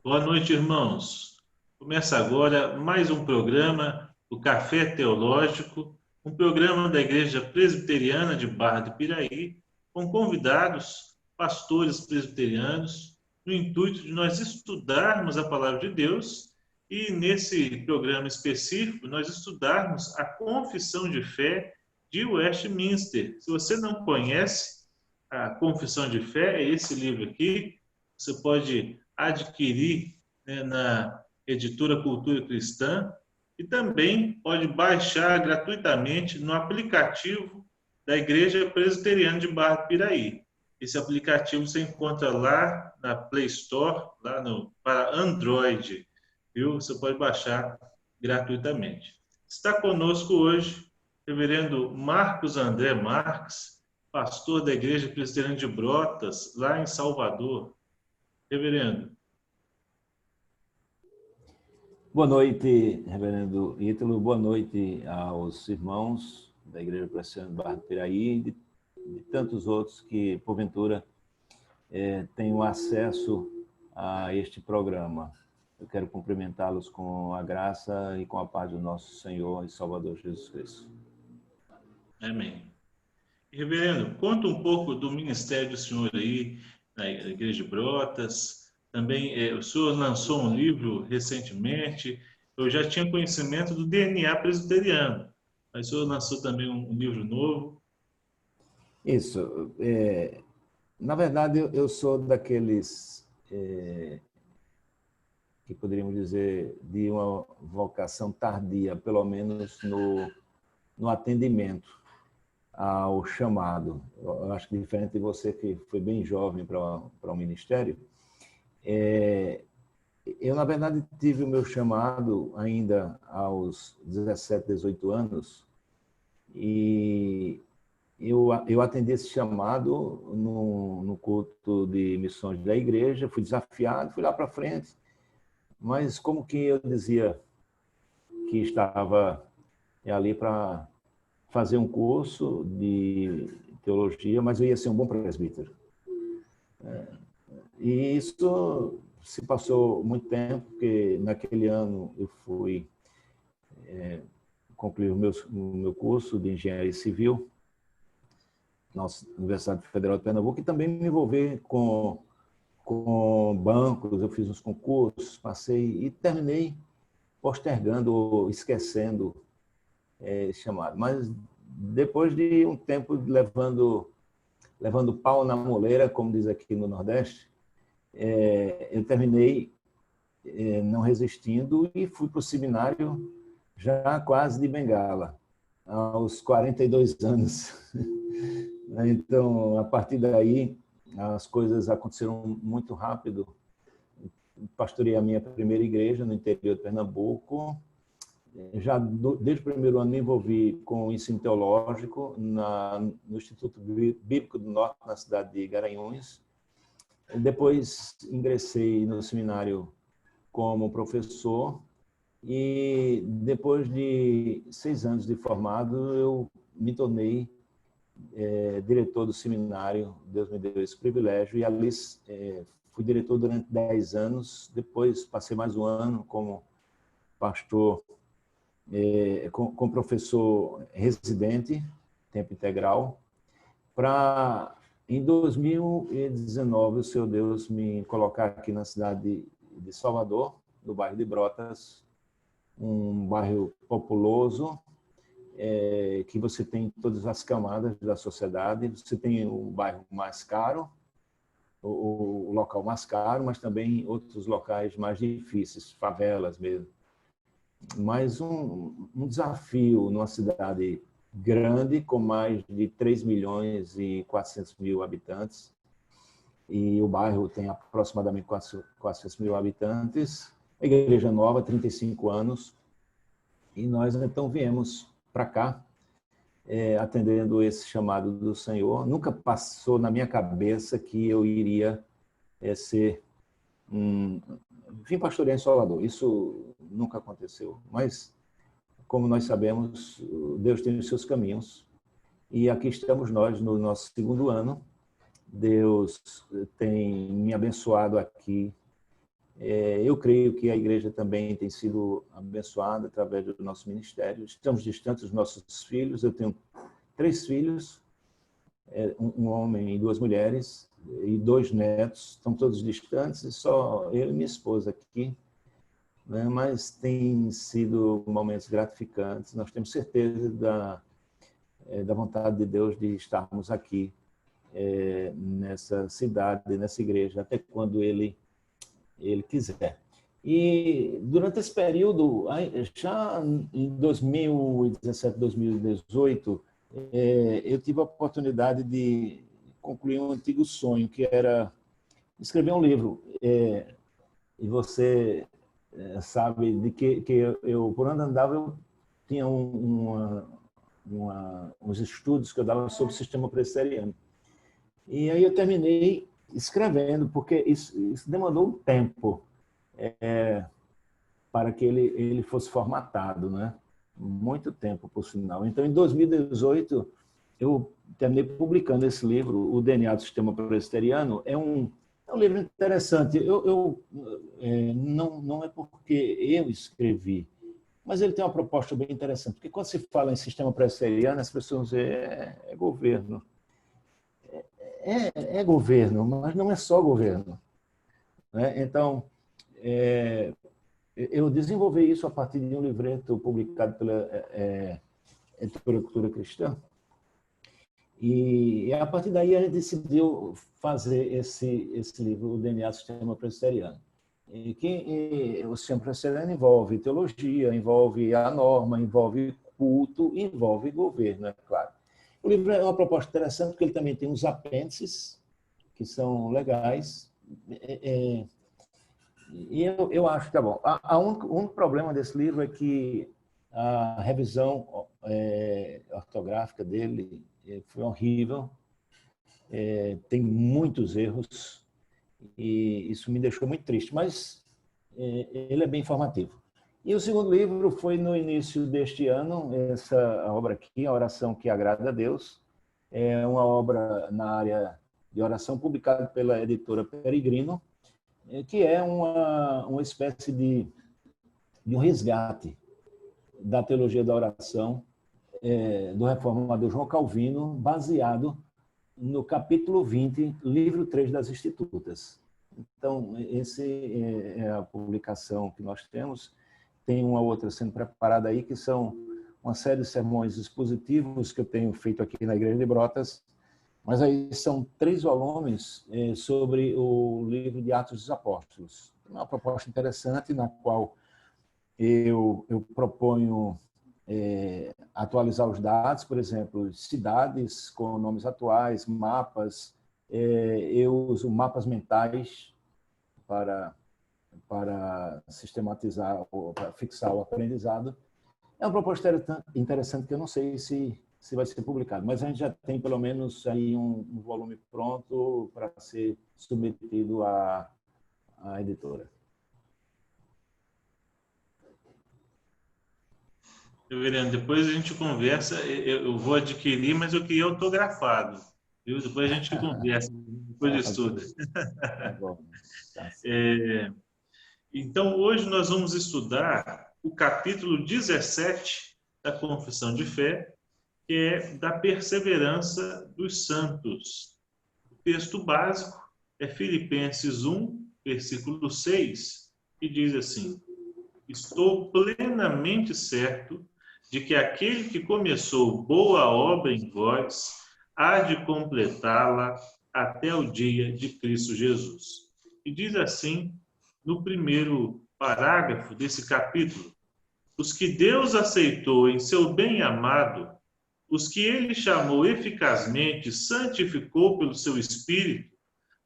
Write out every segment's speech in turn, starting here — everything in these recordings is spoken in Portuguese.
Boa noite, irmãos. Começa agora mais um programa, o Café Teológico, um programa da Igreja Presbiteriana de Barra do Piraí, com convidados, pastores presbiterianos, no intuito de nós estudarmos a Palavra de Deus e, nesse programa específico, nós estudarmos a Confissão de Fé de Westminster. Se você não conhece a Confissão de Fé, é esse livro aqui. Você pode adquirir, né, na editora Cultura Cristã e também pode baixar gratuitamente no aplicativo da Igreja Presbiteriana de Barra do Piraí. Esse aplicativo você encontra lá na Play Store, para Android, viu? Você pode baixar gratuitamente. Está conosco hoje o reverendo Marcos André Marques, pastor da Igreja Presbiteriana de Brotas, lá em Salvador. Reverendo. Boa noite, reverendo Ítalo. Boa noite aos irmãos da Igreja Presbiteriana de Barra do Piraí e de tantos outros que, porventura, tenham acesso a este programa. Eu quero cumprimentá-los com a graça e com a paz do nosso Senhor e Salvador Jesus Cristo. Amém. Reverendo, conta um pouco do ministério do senhor aí na Igreja de Brotas. Também o senhor lançou um livro recentemente. Eu já tinha conhecimento do DNA presbiteriano, mas o senhor lançou também um livro novo. Isso. Na verdade, eu sou daqueles que poderíamos dizer de uma vocação tardia, pelo menos no atendimento ao chamado. Eu acho que diferente de você, que foi bem jovem para o ministério, eu, na verdade, tive o meu chamado ainda aos 17, 18 anos e eu atendi esse chamado no culto de missões da igreja, fui desafiado, fui lá para frente, mas como que eu dizia que estava ali para fazer um curso de teologia, mas eu ia ser um bom presbítero. E isso se passou muito tempo, porque naquele ano eu fui concluir o meu curso de engenharia civil na Universidade Federal de Pernambuco e também me envolver com bancos, eu fiz uns concursos, passei e terminei postergando, esquecendo esse chamado. Mas depois de um tempo levando pau na moleira, como diz aqui no Nordeste, eu terminei não resistindo e fui para o seminário já quase de bengala, aos 42 anos. Então, a partir daí, as coisas aconteceram muito rápido. Pastorei a minha primeira igreja no interior de Pernambuco. Já desde o primeiro ano me envolvi com o ensino teológico no Instituto Bíblico do Norte, na cidade de Garanhuns. Depois ingressei no seminário como professor e depois de 6 anos de formado eu me tornei diretor do seminário. Deus me deu esse privilégio e ali fui diretor durante 10 anos. Depois passei mais um ano como pastor, com professor residente, tempo integral, para, em 2019, o Senhor Deus me colocar aqui na cidade de Salvador, no bairro de Brotas, um bairro populoso, que você tem todas as camadas da sociedade. Você tem o bairro mais caro, o local mais caro, mas também outros locais mais difíceis, favelas mesmo. Mas um desafio numa cidade grande, com mais de 3 milhões e 400 mil habitantes, e o bairro tem aproximadamente 400 mil habitantes, a igreja nova, 35 anos, e nós então viemos para cá, atendendo esse chamado do Senhor. Nunca passou na minha cabeça que eu iria ser vim pastorear em Salvador. Isso nunca aconteceu. Mas, como nós sabemos, Deus tem os seus caminhos. E aqui estamos nós, no nosso segundo ano. Deus tem me abençoado aqui Eu creio que a igreja também tem sido abençoada através do nosso ministério. Estamos distantes dos nossos filhos. Eu tenho 3 filhos, um homem e 2 mulheres, e 2 netos. Estão todos distantes, e só eu e minha esposa aqui. Né? Mas tem sido momentos gratificantes. Nós temos certeza da vontade de Deus de estarmos aqui nessa cidade, nessa igreja, até quando Ele quiser. E durante esse período, já em 2017, 2018, eu tive a oportunidade de concluir um antigo sonho, que era escrever um livro. E você sabe de que eu, por onde andava, eu tinha uns estudos que eu dava sobre o sistema presbiteriano. E aí eu terminei escrevendo, porque isso demandou um tempo para que ele fosse formatado, né? Muito tempo, por sinal. Então, em 2018, eu terminei publicando esse livro, O DNA do Sistema Presbiteriano. É um livro interessante. Não é porque eu escrevi, mas ele tem uma proposta bem interessante. Porque quando se fala em sistema presbiteriano, as pessoas dizem é governo. É governo, mas não é só governo. Né? Então, eu desenvolvi isso a partir de um livreto publicado pela Editora Cultura Cristã. E a partir daí a gente decidiu fazer esse livro, O DNA do Sistema Presbiteriano. O sistema presbiteriano envolve teologia, envolve a norma, envolve culto, envolve governo, é claro. O livro é uma proposta interessante porque ele também tem uns apêndices que são legais. E eu acho que tá bom. O único problema desse livro é que a revisão ortográfica dele foi horrível. Tem muitos erros e isso me deixou muito triste, mas ele é bem informativo. E o segundo livro foi no início deste ano, essa obra aqui, A Oração que Agrada a Deus. É uma obra na área de oração publicada pela editora Peregrino, que é uma espécie de um resgate da teologia da oração do reformador João Calvino, baseado no capítulo 20, livro 3 das Institutas. Então, essa é a publicação que nós temos. Tem uma outra sendo preparada aí, que são uma série de sermões expositivos que eu tenho feito aqui na Igreja de Brotas, mas aí são 3 volumes sobre o livro de Atos dos Apóstolos. Uma proposta interessante na qual eu proponho atualizar os dados, por exemplo, cidades com nomes atuais, mapas. Eu uso mapas mentais para sistematizar, para fixar o aprendizado. É uma proposta interessante que eu não sei se vai ser publicado, mas a gente já tem pelo menos aí um volume pronto para ser submetido à editora. Reverendo, depois a gente conversa. Eu vou adquirir, mas eu queria autografado. Viu? Depois a gente conversa, depois de estudo. Tá bom. Tá Então, hoje nós vamos estudar o capítulo 17 da Confissão de Fé, que é da perseverança dos santos. O texto básico é Filipenses 1, versículo 6, que diz assim: estou plenamente certo de que aquele que começou boa obra em vós há de completá-la até o dia de Cristo Jesus. E diz assim, no primeiro parágrafo desse capítulo: os que Deus aceitou em seu bem-amado, os que ele chamou eficazmente, santificou pelo seu Espírito,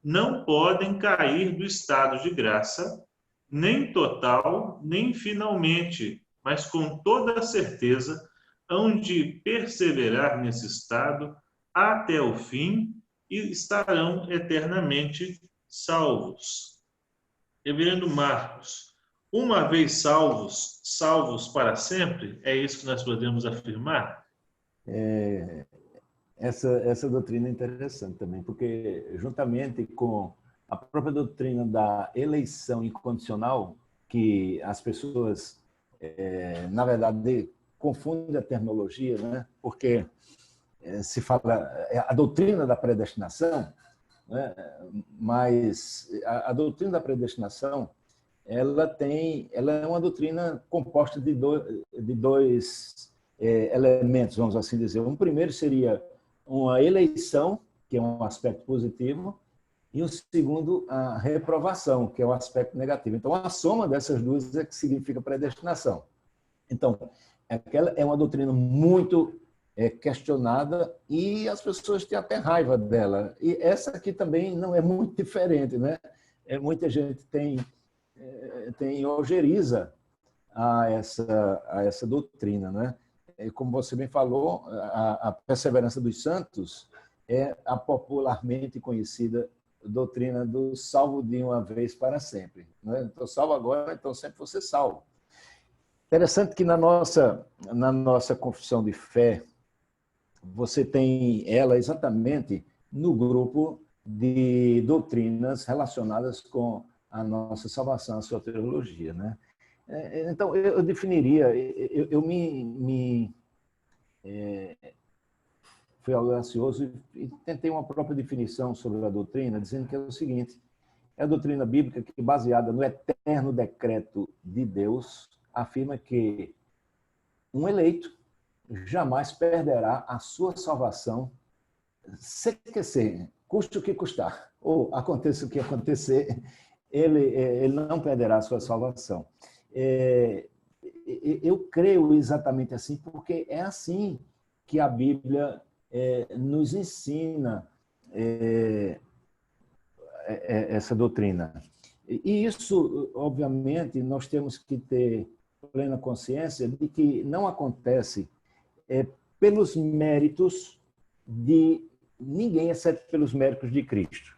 não podem cair do estado de graça, nem total, nem finalmente, mas com toda a certeza, hão de perseverar nesse estado até o fim e estarão eternamente salvos. Reverendo Marcos, uma vez salvos, salvos para sempre? É isso que nós podemos afirmar? Essa doutrina é interessante também, porque juntamente com a própria doutrina da eleição incondicional, que as pessoas, na verdade, confundem a terminologia, né? Porque se fala a doutrina da predestinação, né? Mas a doutrina da predestinação ela é uma doutrina composta de dois elementos, vamos assim dizer. Um primeiro seria uma eleição, que é um aspecto positivo, e o segundo, a reprovação, que é um aspecto negativo. Então, a soma dessas duas é que significa predestinação. Então, aquela é uma doutrina muito questionada e as pessoas têm até raiva dela. E essa aqui também não é muito diferente, né? Muita gente tem ojeriza a essa doutrina, né? E como você bem falou, a perseverança dos santos é a popularmente conhecida doutrina do salvo de uma vez para sempre. Né? Então, salvo agora, então sempre você salvo. Interessante que na nossa confissão de fé, você tem ela exatamente no grupo de doutrinas relacionadas com a nossa salvação, a soteriologia, né? Então, eu definiria, eu fui audacioso e tentei uma própria definição sobre a doutrina, dizendo que é o seguinte: é a doutrina bíblica que, baseada no eterno decreto de Deus, afirma que um eleito jamais perderá a sua salvação, se esquecer, custe o que custar, ou aconteça o que acontecer, ele não perderá a sua salvação. Eu creio exatamente assim, porque é assim que a Bíblia nos ensina essa doutrina. E isso, obviamente, nós temos que ter plena consciência de que não acontece pelos méritos de ninguém, exceto pelos méritos de Cristo.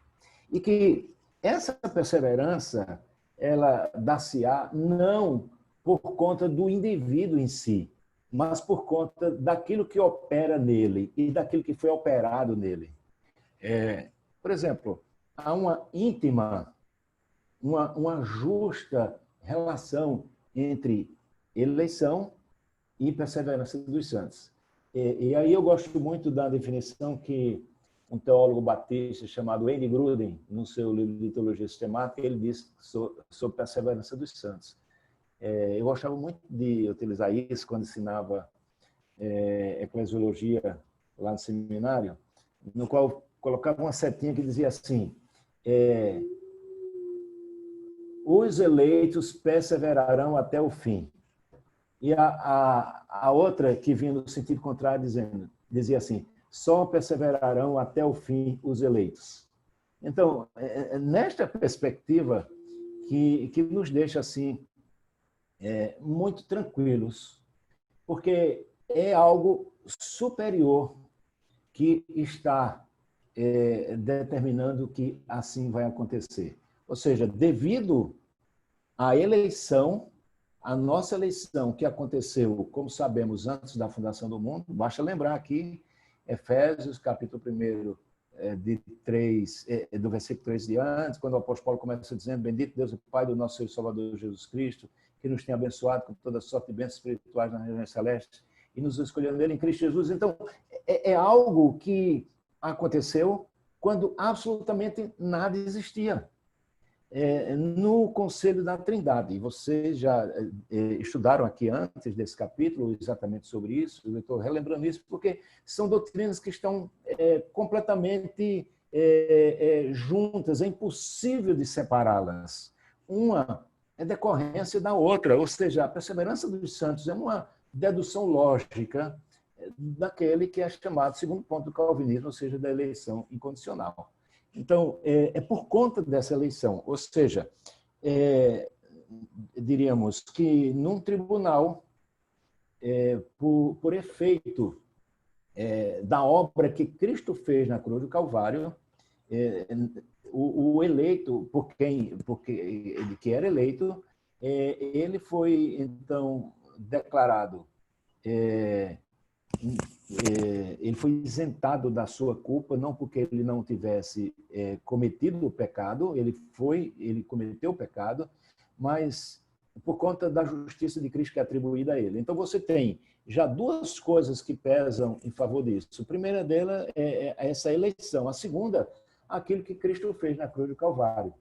E que essa perseverança, ela dá-se-á não por conta do indivíduo em si, mas por conta daquilo que opera nele e daquilo que foi operado nele. Por exemplo, há uma íntima, uma justa relação entre eleição e perseverança dos santos. E aí eu gosto muito da definição que um teólogo batista chamado Andy Gruden, no seu livro de Teologia Sistemática, ele diz sobre perseverança dos santos. Eu gostava muito de utilizar isso quando ensinava eclesiologia lá no seminário, no qual colocava uma setinha que dizia assim: os eleitos perseverarão até o fim. E a outra, que vinha no sentido contrário, dizia assim: só perseverarão até o fim os eleitos. Então, nesta perspectiva que nos deixa assim muito tranquilos, porque é algo superior que está determinando que assim vai acontecer. Ou seja, devido à eleição, a nossa eleição que aconteceu, como sabemos, antes da fundação do mundo, basta lembrar aqui, Efésios, capítulo 1, do versículo 3 diante, quando o apóstolo Paulo começa dizendo: bendito Deus e Pai do nosso Senhor e Salvador Jesus Cristo, que nos tem abençoado com toda sorte de bênçãos espirituais nas regiões celestes e nos escolheu nele em Cristo Jesus. Então, é algo que aconteceu quando absolutamente nada existia. No Conselho da Trindade, vocês já estudaram aqui antes desse capítulo exatamente sobre isso, eu estou relembrando isso porque são doutrinas que estão completamente juntas, é impossível de separá-las. Uma é decorrência da outra, ou seja, a perseverança dos santos é uma dedução lógica daquele que é chamado segundo ponto do calvinismo, ou seja, da eleição incondicional. Então, é por conta dessa eleição, ou seja, diríamos que num tribunal, por efeito da obra que Cristo fez na cruz do Calvário, o eleito, porque que era eleito, ele foi então declarado ele foi isentado da sua culpa, não porque ele não tivesse cometido o pecado, ele cometeu o pecado, mas por conta da justiça de Cristo que é atribuída a ele. Então você tem já duas coisas que pesam em favor disso. A primeira dela é essa eleição. A segunda, aquilo que Cristo fez na cruz do Calvário.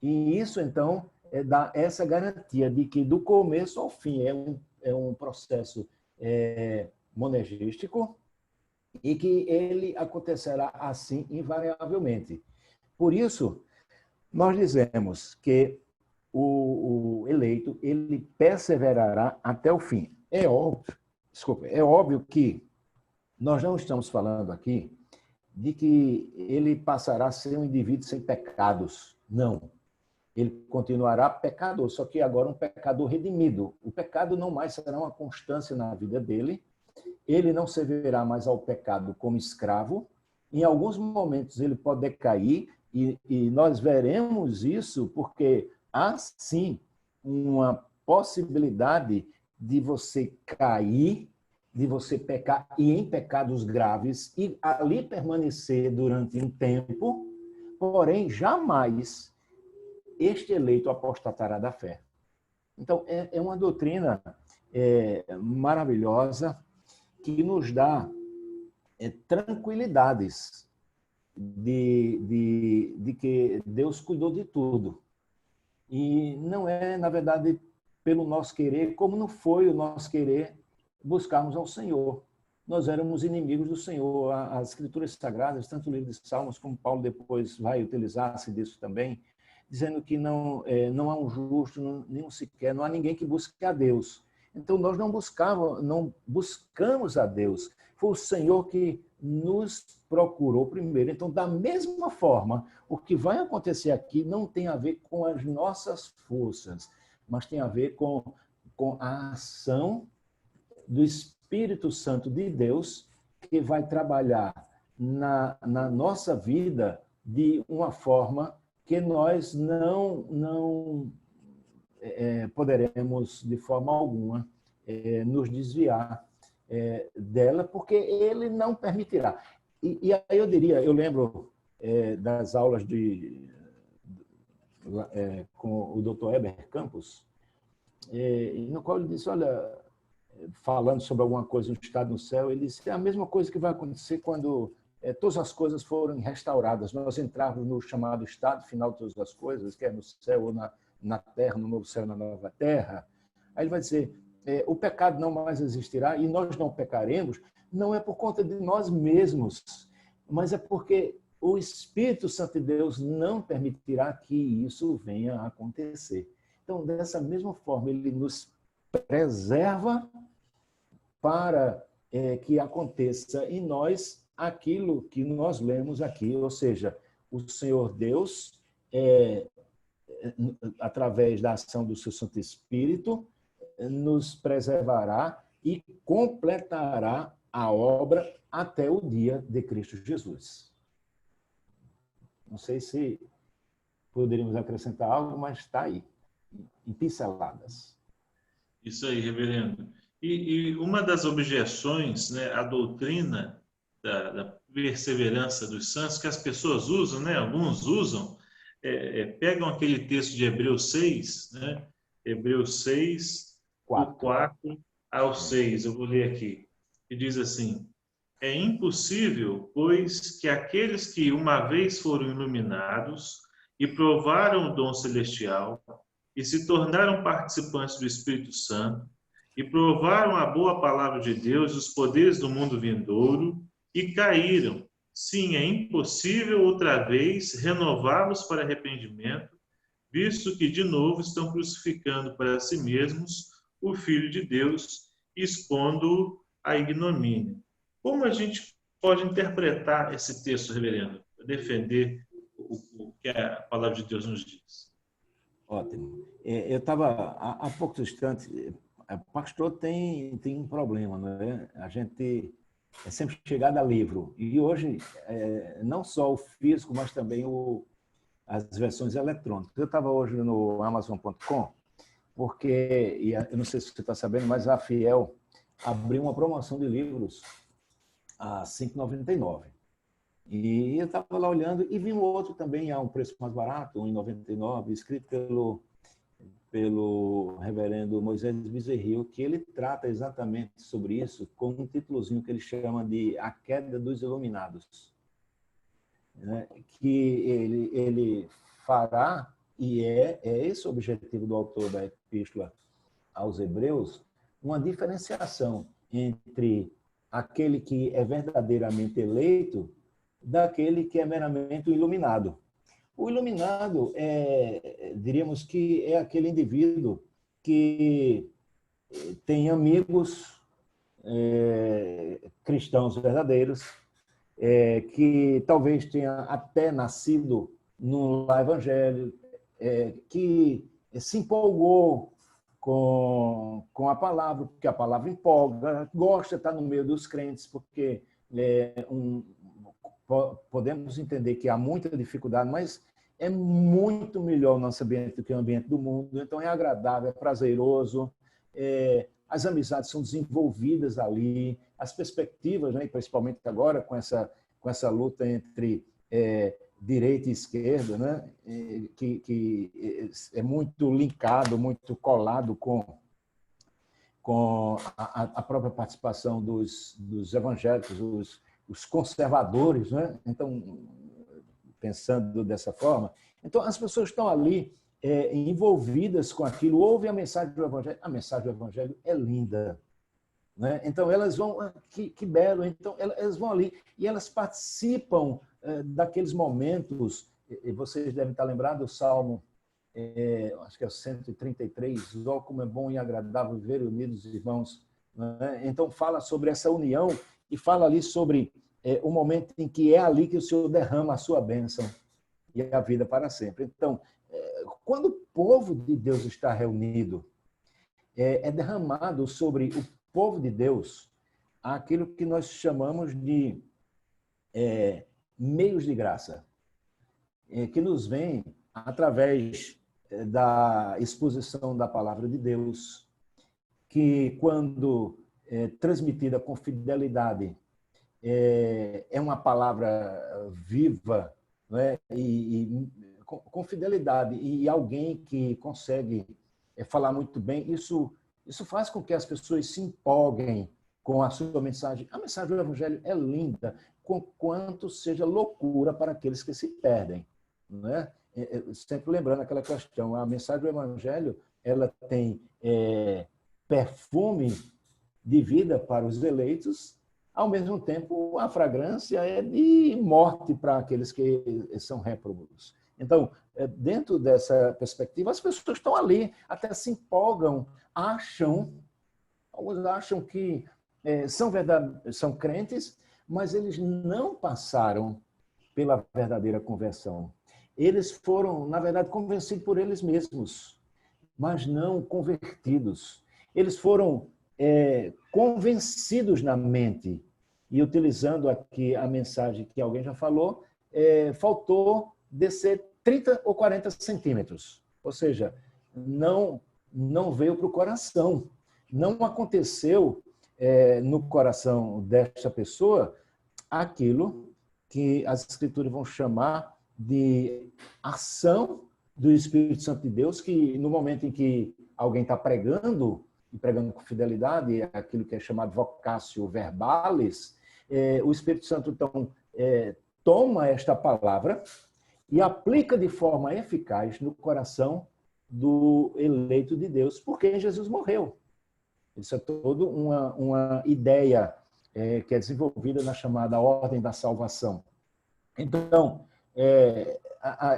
E isso, então, dá essa garantia de que do começo ao fim é um processo monergístico e que ele acontecerá assim invariavelmente. Por isso, nós dizemos que o eleito ele perseverará até o fim. É óbvio que nós não estamos falando aqui de que ele passará a ser um indivíduo sem pecados. Não. Ele continuará pecador, só que agora um pecador redimido. O pecado não mais será uma constância na vida dele. Ele não servirá mais ao pecado como escravo. Em alguns momentos ele pode decair e nós veremos isso porque há sim uma possibilidade de você cair, de você pecar e em pecados graves e ali permanecer durante um tempo, porém jamais este eleito apostatará da fé. Então, é uma doutrina maravilhosa que nos dá tranquilidades de que Deus cuidou de tudo. E não é, na verdade, pelo nosso querer, como não foi o nosso querer buscarmos ao Senhor. Nós éramos inimigos do Senhor. As Escrituras Sagradas, tanto o livro de Salmos, como Paulo depois vai utilizar-se disso também, dizendo que não há um justo, nenhum sequer, não há ninguém que busque a Deus. Então, nós não buscamos a Deus. Foi o Senhor que nos procurou primeiro. Então, da mesma forma, o que vai acontecer aqui não tem a ver com as nossas forças, mas tem a ver com a ação do Espírito Santo de Deus que vai trabalhar na nossa vida de uma forma que nós não poderemos, de forma alguma, nos desviar dela, porque ele não permitirá. E aí eu lembro das aulas com o Dr. Heber Campos, no qual ele disse, olha, falando sobre alguma coisa no estado no céu, ele disse, é a mesma coisa que vai acontecer quando todas as coisas forem restauradas. Nós entrarmos no chamado estado final de todas as coisas, quer no céu ou na terra, no novo céu e na nova terra. Aí ele vai dizer, o pecado não mais existirá e nós não pecaremos, não é por conta de nós mesmos, mas é porque o Espírito Santo de Deus não permitirá que isso venha a acontecer. Então, dessa mesma forma, ele nos preserva para que aconteça em nós aquilo que nós lemos aqui, ou seja, o Senhor Deus, através da ação do seu Santo Espírito, nos preservará e completará a obra até o dia de Cristo Jesus. Não sei se poderíamos acrescentar algo, mas está aí, em pinceladas. Isso aí, reverendo. E uma das objeções, né, à doutrina da perseverança dos santos, que as pessoas usam, né, alguns usam, pegam aquele texto de Hebreus 6, né, Hebreus 6, do 4 ao 6, eu vou ler aqui, que diz assim, é impossível, pois, que aqueles que uma vez foram iluminados e provaram o dom celestial e se tornaram participantes do Espírito Santo e provaram a boa palavra de Deus e os poderes do mundo vindouro e caíram. Sim, é impossível outra vez renová-los para arrependimento, visto que de novo estão crucificando para si mesmos o Filho de Deus, expondo-o à ignomínia. Como a gente pode interpretar esse texto, reverendo, para defender o que a palavra de Deus nos diz? Ótimo. Eu estava, há poucos instantes, pastor tem um problema, não é? A gente é sempre chegado a livro. E hoje, não só o físico, mas também as versões eletrônicas. Eu estava hoje no Amazon.com, porque, eu não sei se você está sabendo, mas a Fiel abriu uma promoção de livros a R$ 5,99. E eu estava lá olhando e vi um outro também a um preço mais barato, R$ 1,99, escrito pelo reverendo Moisés Bezerril, que ele trata exatamente sobre isso com um títulozinho que ele chama de A Queda dos Iluminados. Né? Que ele fará, e é esse o objetivo do autor da Epístola aos Hebreus, uma diferenciação entre aquele que é verdadeiramente eleito daquele que é meramente o iluminado. O iluminado, diríamos que é aquele indivíduo que tem amigos cristãos verdadeiros, que talvez tenha até nascido no lar evangélico, que se empolgou com a palavra, porque a palavra empolga, gosta de estar no meio dos crentes, porque podemos entender que há muita dificuldade, mas é muito melhor o nosso ambiente do que o ambiente do mundo, então é agradável, é prazeroso, as amizades são desenvolvidas ali, as perspectivas, né, principalmente agora com essa luta entre direita e esquerda, né, que é muito linkado, muito colado com a própria participação dos evangélicos, os conservadores, né? Então, pensando dessa forma, então as pessoas estão ali envolvidas com aquilo, ouvem a mensagem do Evangelho é linda, né? Então elas vão, que belo, então elas vão ali e elas participam daqueles momentos, e vocês devem estar lembrados do Salmo, acho que é o 133, ó, como é bom e agradável viver unidos, irmãos, né? Então fala sobre essa união e fala ali sobre o momento em que é ali que o Senhor derrama a sua bênção e a vida para sempre. Então, quando o povo de Deus está reunido, é derramado sobre o povo de Deus aquilo que nós chamamos de meios de graça, que nos vem através da exposição da palavra de Deus, que quando transmitida com fidelidade, é uma palavra viva, né? E com fidelidade, e alguém que consegue falar muito bem, isso faz com que as pessoas se empolguem com a sua mensagem. A mensagem do Evangelho é linda, conquanto seja loucura para aqueles que se perdem, né? Sempre lembrando aquela questão, a mensagem do Evangelho ela tem perfume de vida para os eleitos, ao mesmo tempo a fragrância é de morte para aqueles que são réprobos. Então, dentro dessa perspectiva, as pessoas estão ali, até se empolgam, alguns acham que são crentes, mas eles não passaram pela verdadeira conversão. Eles foram, na verdade, convencidos por eles mesmos, mas não convertidos. Eles foram convencidos na mente. E utilizando aqui a mensagem que alguém já falou, faltou descer 30 ou 40 centímetros. Ou seja, não veio para o coração. Não aconteceu no coração desta pessoa aquilo que as Escrituras vão chamar de ação do Espírito Santo de Deus, que no momento em que alguém está pregando, e pregando com fidelidade, aquilo que é chamado vocatio verbalis, o Espírito Santo, então, toma esta palavra e aplica de forma eficaz no coração do eleito de Deus, porque Jesus morreu. Isso é toda uma ideia que é desenvolvida na chamada ordem da salvação. Então,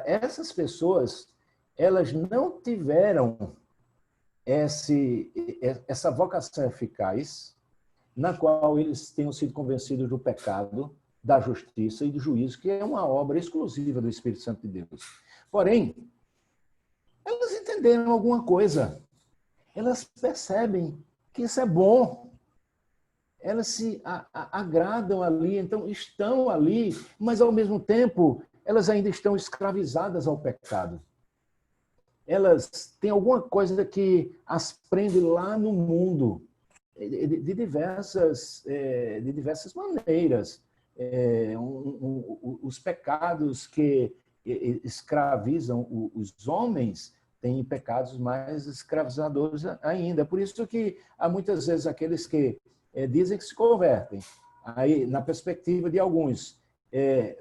essas pessoas, elas não tiveram essa vocação eficaz, na qual eles tenham sido convencidos do pecado, da justiça e do juízo, que é uma obra exclusiva do Espírito Santo de Deus. Porém, elas entenderam alguma coisa. Elas percebem que isso é bom. Elas se agradam ali, então estão ali, mas ao mesmo tempo elas ainda estão escravizadas ao pecado. Elas têm alguma coisa que as prende lá no mundo. de diversas maneiras. Os pecados que escravizam os homens têm pecados mais escravizadores ainda. Por isso que há muitas vezes aqueles que dizem que se convertem. Aí, na perspectiva de alguns,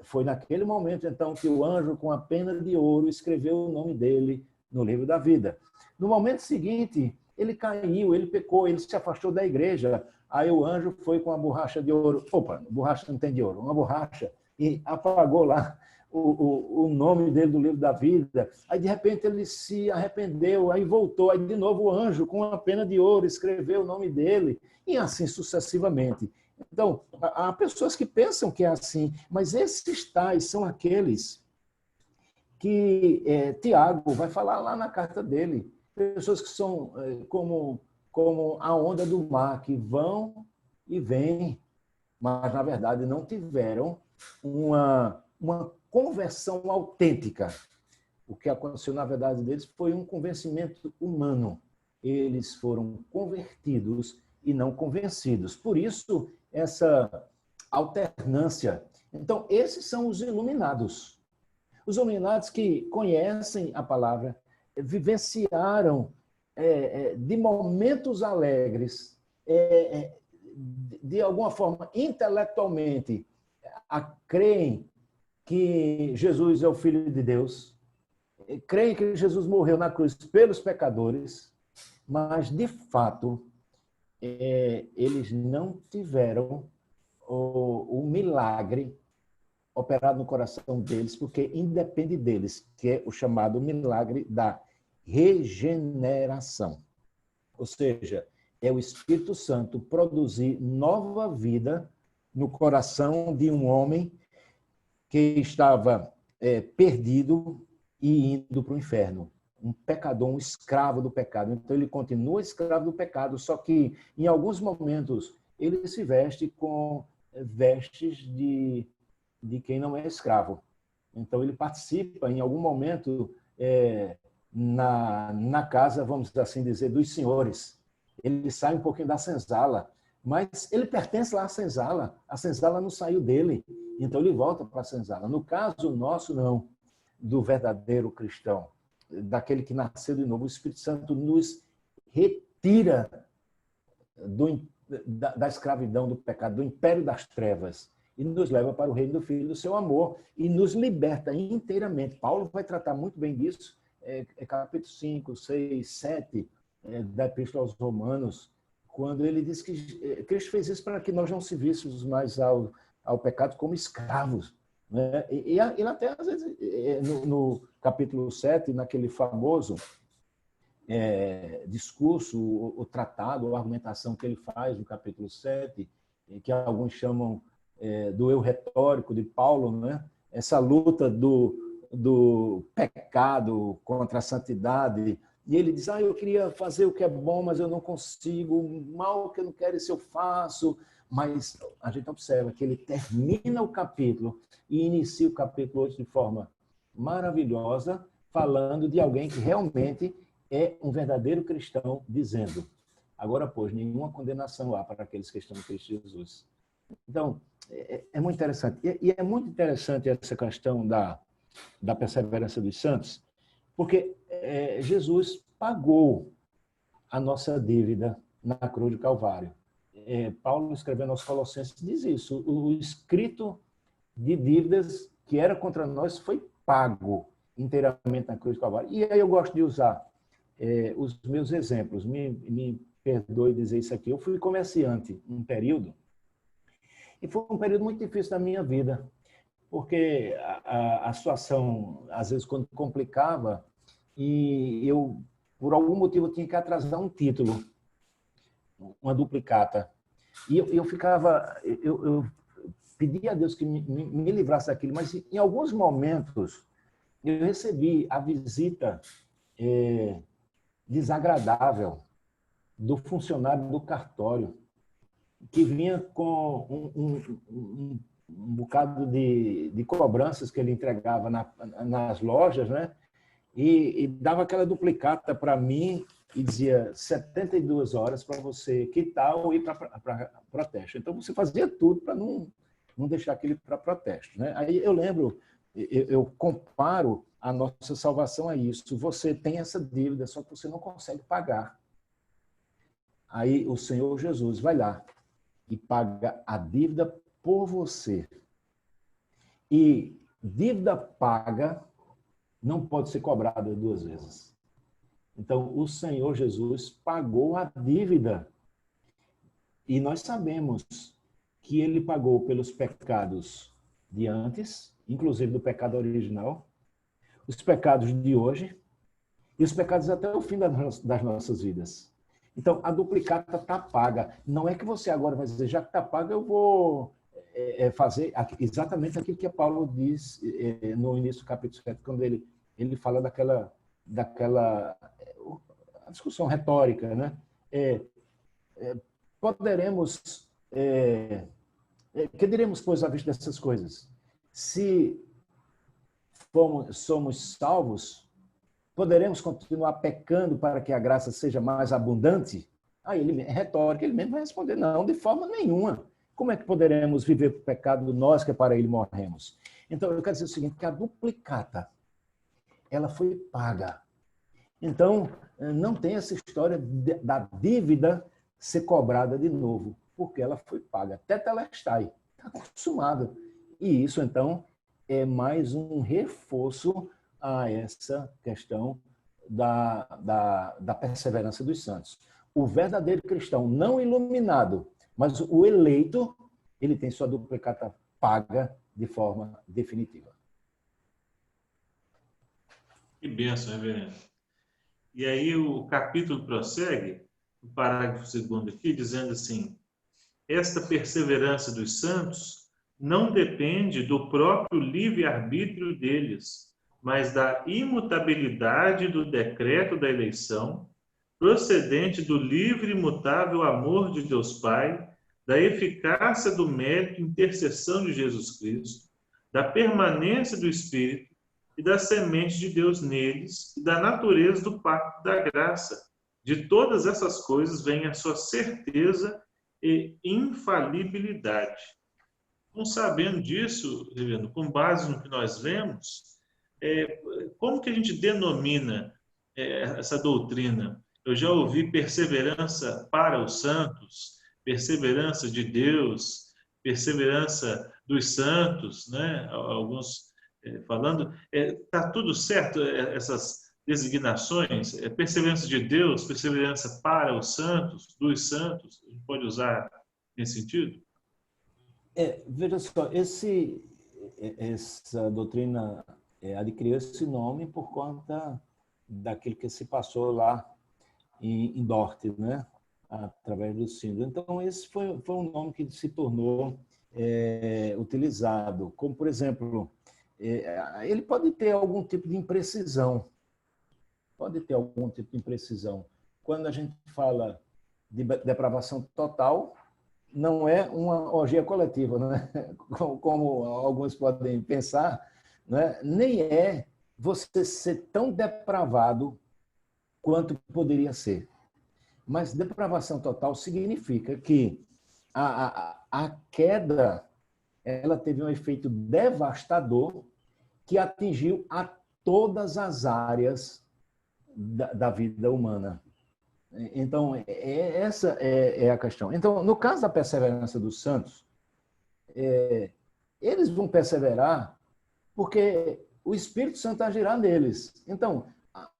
foi naquele momento, então, que o anjo, com a pena de ouro, escreveu o nome dele no livro da vida. No momento seguinte, ele caiu, ele pecou, ele se afastou da igreja. Aí o anjo foi com a borracha de ouro. Opa, borracha não tem de ouro, uma borracha, e apagou lá o nome dele do livro da vida. Aí, de repente, ele se arrependeu, aí voltou. Aí, de novo, o anjo, com a pena de ouro, escreveu o nome dele, e assim sucessivamente. Então, há pessoas que pensam que é assim, mas esses tais são aqueles que Tiago vai falar lá na carta dele. Pessoas que são como a onda do mar, que vão e vêm, mas, na verdade, não tiveram uma conversão autêntica. O que aconteceu, na verdade, deles foi um convencimento humano. Eles foram convertidos e não convencidos. Por isso, essa alternância. Então, esses são os iluminados. Os iluminados que conhecem a palavra, vivenciaram de momentos alegres, de alguma forma, intelectualmente, creem que Jesus é o Filho de Deus, creem que Jesus morreu na cruz pelos pecadores, mas, de fato, eles não tiveram o milagre operado no coração deles, porque independe deles, que é o chamado milagre da regeneração. Ou seja, é o Espírito Santo produzir nova vida no coração de um homem que estava perdido e indo para o inferno. Um pecador, um escravo do pecado. Então, ele continua escravo do pecado, só que, em alguns momentos, ele se veste com vestes de quem não é escravo. Então, ele participa, em algum momento, na casa, vamos assim dizer, dos senhores. Ele sai um pouquinho da senzala, mas ele pertence lá à senzala. A senzala não saiu dele, então ele volta para a senzala. No caso nosso, não, do verdadeiro cristão, daquele que nasceu de novo. O Espírito Santo nos retira da escravidão do pecado, do império das trevas, e nos leva para o reino do Filho do seu amor, e nos liberta inteiramente. Paulo vai tratar muito bem disso, capítulo 5, 6, 7 da Epístola aos Romanos, quando ele diz que Cristo fez isso para que nós não se víssemos mais ao pecado como escravos. Né? E até, às vezes, no capítulo 7, naquele famoso discurso, o tratado, a argumentação que ele faz no capítulo 7, que alguns chamam do eu retórico de Paulo, né? Essa luta do pecado contra a santidade. E ele diz, eu queria fazer o que é bom, mas eu não consigo, o mal que eu não quero, isso eu faço. Mas a gente observa que ele termina o capítulo e inicia o capítulo 8 de forma maravilhosa, falando de alguém que realmente é um verdadeiro cristão, dizendo, agora, pois, nenhuma condenação há para aqueles que estão em Cristo Jesus. Então, é muito interessante. E é muito interessante essa questão da perseverança dos santos, porque Jesus pagou a nossa dívida na cruz do Calvário. Paulo, escrevendo aos Colossenses, diz isso. O escrito de dívidas que era contra nós foi pago inteiramente na cruz do Calvário. E aí eu gosto de usar os meus exemplos. Me perdoe dizer isso aqui. Eu fui comerciante um período, e foi um período muito difícil da minha vida, porque a situação, às vezes, quando complicava, e eu, por algum motivo, tinha que atrasar um título, uma duplicata. E eu pedia a Deus que me livrasse daquilo, mas em alguns momentos eu recebi a visita desagradável do funcionário do cartório, que vinha com um bocado de cobranças que ele entregava nas lojas, né? E dava aquela duplicata para mim, e dizia 72 horas para você quitar ou ir para protesto. Então, você fazia tudo para não deixar aquele para protesto. Né? Aí eu lembro, eu comparo a nossa salvação a isso. Você tem essa dívida, só que você não consegue pagar. Aí o Senhor Jesus vai lá e paga a dívida por você. E dívida paga não pode ser cobrada duas vezes. Então, o Senhor Jesus pagou a dívida. E nós sabemos que ele pagou pelos pecados de antes, inclusive do pecado original, os pecados de hoje e os pecados até o fim das nossas vidas. Então, a duplicata está paga. Não é que você agora vai dizer, já que está paga, eu vou fazer exatamente aquilo que Paulo diz no início do capítulo 7, quando ele fala daquela discussão retórica, né? Poderemos... que diremos, pois, à vista dessas coisas? Se somos salvos, poderemos continuar pecando para que a graça seja mais abundante? Aí ele é retórico, ele mesmo vai responder, não, de forma nenhuma. Como é que poderemos viver o pecado nós que para ele morremos? Então, eu quero dizer o seguinte, que a duplicata, ela foi paga. Então, não tem essa história da dívida ser cobrada de novo, porque ela foi paga. Tetelestai, está consumada. E isso, então, é mais um reforço a essa questão da perseverança dos santos. O verdadeiro cristão, não iluminado, mas o eleito, ele tem sua duplicata paga de forma definitiva. Que bênção, reverendo. E aí o capítulo prossegue, no parágrafo 2º aqui, dizendo assim: esta perseverança dos santos não depende do próprio livre-arbítrio deles, mas da imutabilidade do decreto da eleição, procedente do livre e imutável amor de Deus Pai, da eficácia do mérito e intercessão de Jesus Cristo, da permanência do Espírito e da semente de Deus neles e da natureza do pacto da graça. De todas essas coisas vem a sua certeza e infalibilidade. Então, sabendo disso, reverendo, com base no que nós vemos, como que a gente denomina essa doutrina? Eu já ouvi perseverança para os santos, perseverança de Deus, perseverança dos santos, né? Alguns falando. Está tudo certo essas designações? Perseverança de Deus, perseverança para os santos, dos santos, a gente pode usar nesse sentido? Veja só, essa doutrina adquiriu esse nome por conta daquilo que se passou lá em Dort, né? Através do sínodo. Então, esse foi um nome que se tornou utilizado. Como, por exemplo, ele pode ter algum tipo de imprecisão. Pode ter algum tipo de imprecisão. Quando a gente fala de depravação total, não é uma orgia coletiva, né? Como alguns podem pensar, né? Nem é você ser tão depravado quanto poderia ser. Mas depravação total significa que a queda ela teve um efeito devastador que atingiu a todas as áreas da vida humana. Então, essa é a questão. Então, no caso da perseverança dos santos, eles vão perseverar porque o Espírito Santo agirá neles. Então,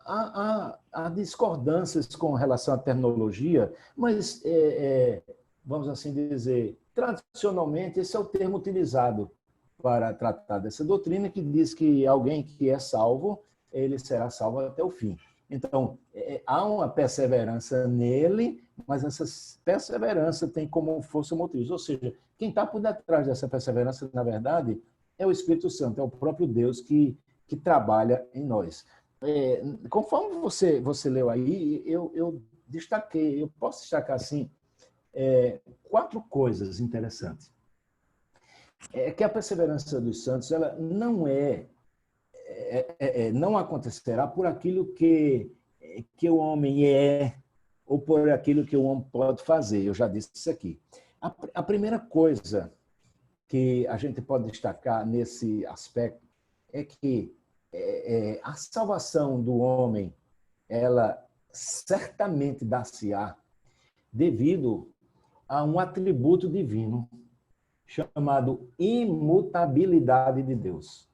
há discordâncias com relação à terminologia, mas, vamos assim dizer, tradicionalmente, esse é o termo utilizado para tratar dessa doutrina, que diz que alguém que é salvo, ele será salvo até o fim. Então, há uma perseverança nele, mas essa perseverança tem como força motriz. Ou seja, quem está por detrás dessa perseverança, na verdade, é o Espírito Santo, é o próprio Deus que trabalha em nós. Conforme você leu aí, eu destaquei, eu posso destacar assim, 4 coisas interessantes. Que a perseverança dos santos, ela não não acontecerá por aquilo que que o homem é ou por aquilo que o homem pode fazer. Eu já disse isso aqui. A primeira coisa que a gente pode destacar nesse aspecto é que a salvação do homem, ela certamente dá-se-á devido a um atributo divino chamado imutabilidade de Deus.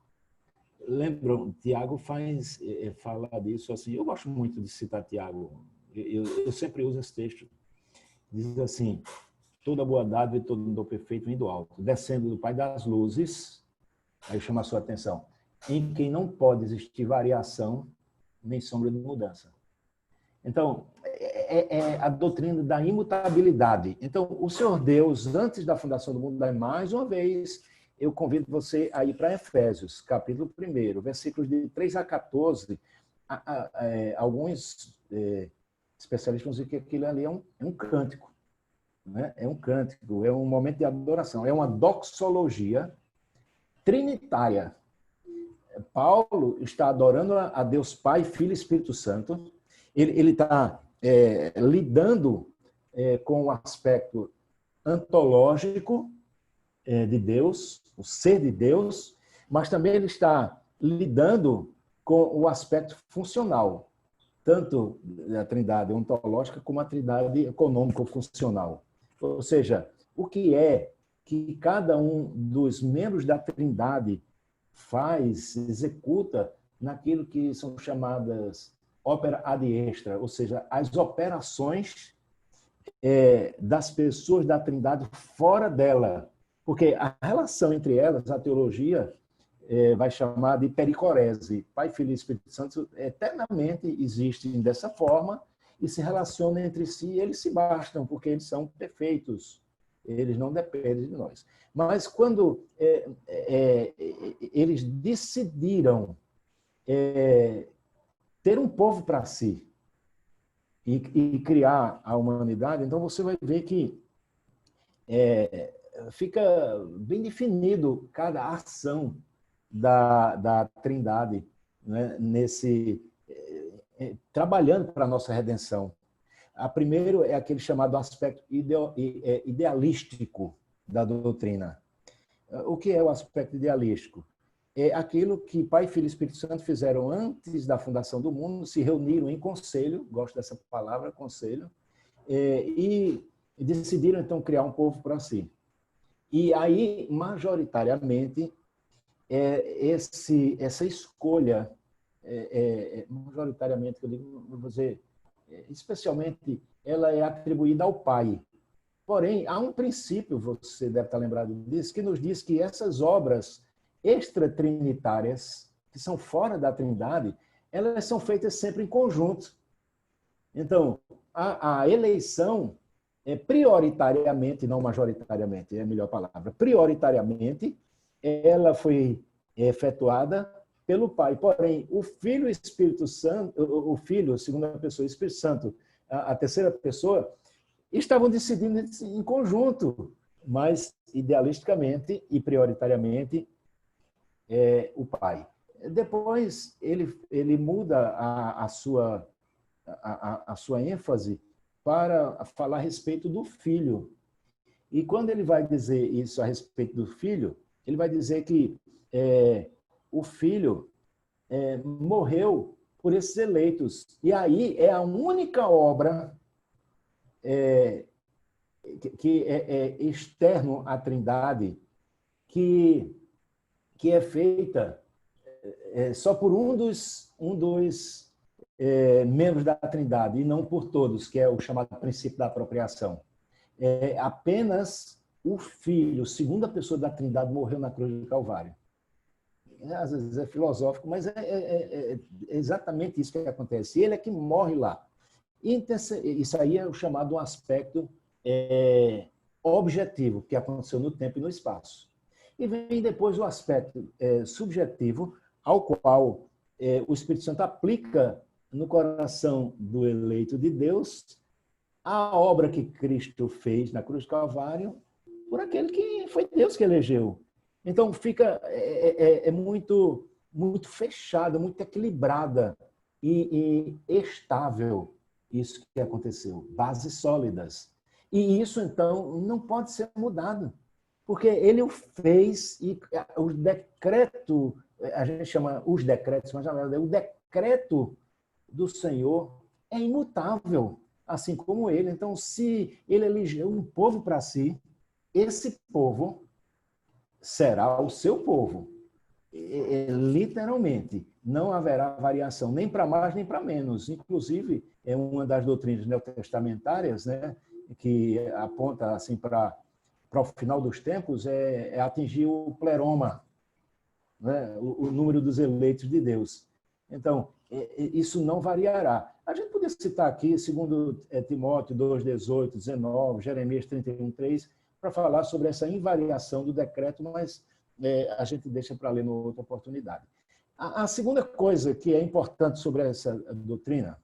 Lembram, Tiago fala disso assim, eu gosto muito de citar Tiago, eu sempre uso esse texto, diz assim, toda boa dádiva e todo dom perfeito vem do alto, descendo do Pai das luzes, aí chama a sua atenção, em quem não pode existir variação nem sombra de mudança. Então, é a doutrina da imutabilidade. Então, o Senhor Deus, antes da fundação do mundo, mais uma vez, eu convido você a ir para Efésios, capítulo 1, versículos de 3 a 14. Alguns especialistas vão dizer que aquilo ali é um cântico. Né? É um cântico, é um momento de adoração, é uma doxologia trinitária. Paulo está adorando a Deus Pai, Filho e Espírito Santo. Ele está lidando com o aspecto antológico de Deus, o ser de Deus, mas também ele está lidando com o aspecto funcional, tanto da trindade ontológica como a trindade econômico-funcional. Ou seja, o que é que cada um dos membros da trindade faz, executa naquilo que são chamadas ópera ad extra, ou seja, as operações das pessoas da Trindade fora dela. Porque a relação entre elas, a teologia vai chamar de pericorese. Pai, Filho e Espírito Santo eternamente existem dessa forma e se relacionam entre si e eles se bastam, porque eles são perfeitos. Eles não dependem de nós. Mas quando eles decidiram ter um povo para si e criar a humanidade, então você vai ver que fica bem definido cada ação da Trindade, né, trabalhando para a nossa redenção. A primeiro é aquele chamado aspecto idealístico da doutrina. O que é o aspecto idealístico? É aquilo que Pai, Filho e Espírito Santo fizeram antes da fundação do mundo, se reuniram em conselho, gosto dessa palavra, conselho, e decidiram então criar um povo para si. E aí, majoritariamente, essa escolha, majoritariamente, que eu digo, vou dizer, especialmente, ela é atribuída ao Pai. Porém, há um princípio, você deve estar lembrado disso, que nos diz que essas obras extratrinitárias, que são fora da Trindade, elas são feitas sempre em conjunto. Então, a eleição prioritariamente, não majoritariamente, é a melhor palavra, prioritariamente, ela foi efetuada pelo Pai. Porém, o Filho e o Espírito Santo, o Filho, a segunda pessoa, o Espírito Santo, a terceira pessoa, estavam decidindo em conjunto, mas idealisticamente e prioritariamente o Pai. Depois, ele muda a sua ênfase para falar a respeito do Filho. E quando ele vai dizer isso a respeito do Filho, ele vai dizer que o Filho morreu por esses eleitos. E aí é a única obra que é externo à Trindade que é feita só por um dos membros da Trindade e não por todos, que é o chamado princípio da apropriação. Apenas o Filho, segunda pessoa da Trindade, morreu na cruz do Calvário. Às vezes é filosófico, mas é exatamente isso que acontece. Ele é que morre lá. Isso aí é o chamado um aspecto objetivo, que aconteceu no tempo e no espaço. E vem depois o aspecto subjetivo, ao qual o Espírito Santo aplica no coração do eleito de Deus a obra que Cristo fez na cruz do Calvário por aquele que foi Deus que elegeu. Então, fica muito, muito fechada, muito equilibrada e estável. Isso que aconteceu, bases sólidas. E isso, então, não pode ser mudado, porque ele o fez e o decreto, a gente chama os decretos, mas na verdade o decreto do Senhor é imutável, assim como ele. Então, se ele elegeu um povo para si, esse povo será o seu povo. Literalmente, não haverá variação nem para mais nem para menos. Inclusive, é uma das doutrinas neotestamentárias, né, que aponta assim para o final dos tempos, é atingir o pleroma, né, o número dos eleitos de Deus. Então, isso não variará. A gente poderia citar aqui, segundo Timóteo 2:18, 19, Jeremias 31:3, para falar sobre essa invariação do decreto, mas a gente deixa para ler em outra oportunidade. A segunda coisa que é importante sobre essa doutrina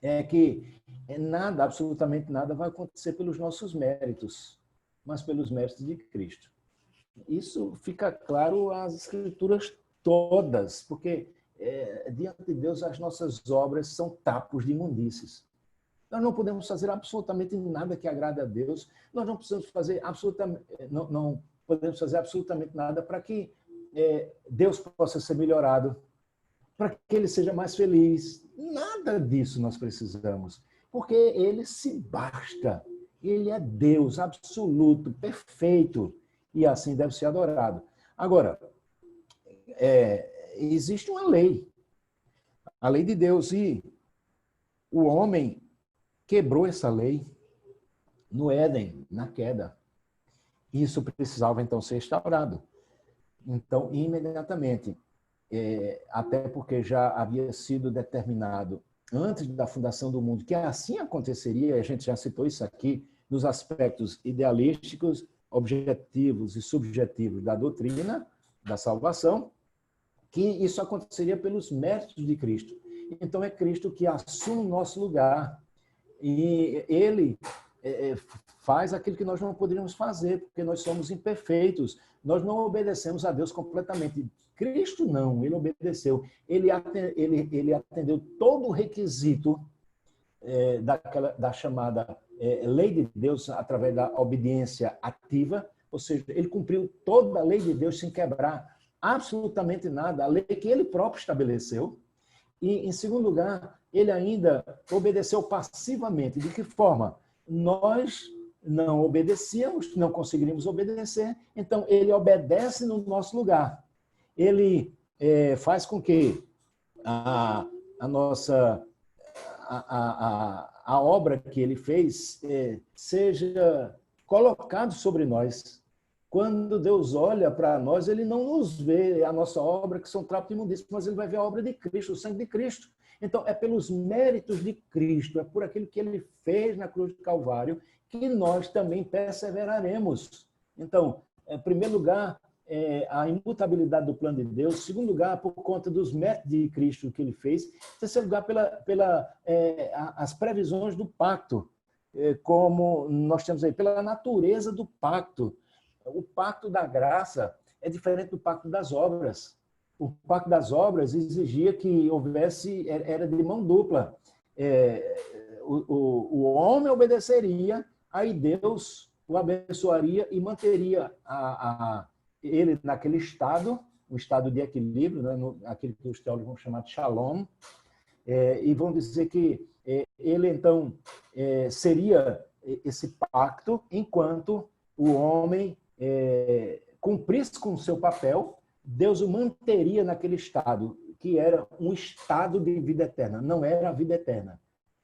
é que nada, absolutamente nada, vai acontecer pelos nossos méritos, mas pelos méritos de Cristo. Isso fica claro às Escrituras todas, porque diante de Deus as nossas obras são trapos de imundícies. Nós não podemos fazer absolutamente nada que agrade a Deus, nós não precisamos fazer absolutamente, não podemos fazer absolutamente nada para que Deus possa ser melhorado, para que ele seja mais feliz. Nada disso nós precisamos, porque ele se basta. Ele é Deus absoluto, perfeito, e assim deve ser adorado. Agora, existe uma lei, a lei de Deus, e o homem quebrou essa lei no Éden, na queda. Isso precisava, então, ser restaurado. Então, imediatamente, até porque já havia sido determinado antes da fundação do mundo que assim aconteceria, a gente já citou isso aqui, nos aspectos idealísticos, objetivos e subjetivos da doutrina da salvação, que isso aconteceria pelos méritos de Cristo. Então é Cristo que assume o nosso lugar e ele faz aquilo que nós não poderíamos fazer, porque nós somos imperfeitos, nós não obedecemos a Deus completamente. Cristo não, ele obedeceu, ele atendeu todo o requisito da chamada lei de Deus através da obediência ativa, ou seja, ele cumpriu toda a lei de Deus sem quebrar absolutamente nada, a lei que ele próprio estabeleceu. E, em segundo lugar, ele ainda obedeceu passivamente. De que forma? Nós não obedecíamos, não conseguiríamos obedecer, então ele obedece no nosso lugar. Ele faz com que a nossa a obra que ele fez seja colocada sobre nós. Quando Deus olha para nós, ele não nos vê a nossa obra, que são trapos de imundícia, mas ele vai ver a obra de Cristo, o sangue de Cristo. Então, é pelos méritos de Cristo, é por aquilo que ele fez na cruz do Calvário, que nós também perseveraremos. Então, em primeiro lugar, a imutabilidade do plano de Deus. Em segundo lugar, por conta dos méritos de Cristo que ele fez. Em terceiro lugar, as previsões do pacto, como nós temos aí, pela natureza do pacto. O pacto da graça é diferente do pacto das obras. O pacto das obras exigia que houvesse, era de mão dupla. O homem obedeceria, aí Deus o abençoaria e manteria ele naquele estado, um estado de equilíbrio, né, aquele que os teólogos vão chamar de shalom, e vão dizer que ele, então, seria esse pacto enquanto o homem cumprisse com o seu papel, Deus o manteria naquele estado, que era um estado de vida eterna. Não era a vida eterna,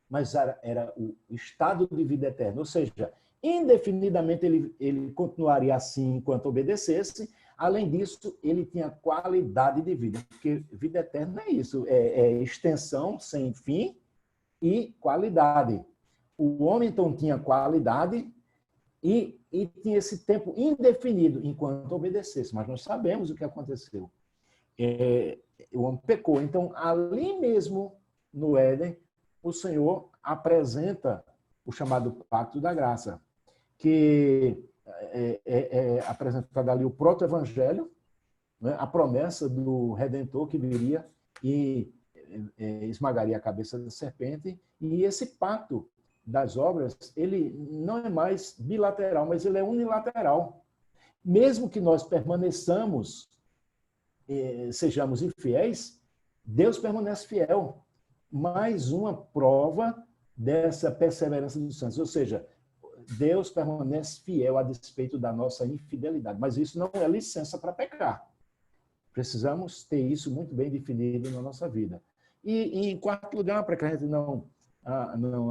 mas era o estado de vida eterna. Ou seja, indefinidamente ele continuaria assim enquanto obedecesse. Além disso, ele tinha qualidade de vida, porque vida eterna é isso, é extensão sem fim e qualidade. O homem, então, tinha qualidade e tinha esse tempo indefinido enquanto obedecesse. Mas nós sabemos o que aconteceu. O homem pecou. Então, ali mesmo, no Éden, o Senhor apresenta o chamado Pacto da Graça, que é apresentado ali o proto-evangelho, né? A promessa do Redentor que viria e esmagaria a cabeça da serpente, e esse pacto das obras, ele não é mais bilateral, mas ele é unilateral. Mesmo que nós permaneçamos, sejamos infiéis, Deus permanece fiel. Mais uma prova dessa perseverança dos santos. Ou seja, Deus permanece fiel a despeito da nossa infidelidade. Mas isso não é licença para pecar. Precisamos ter isso muito bem definido na nossa vida. E em quarto lugar, para que a gente não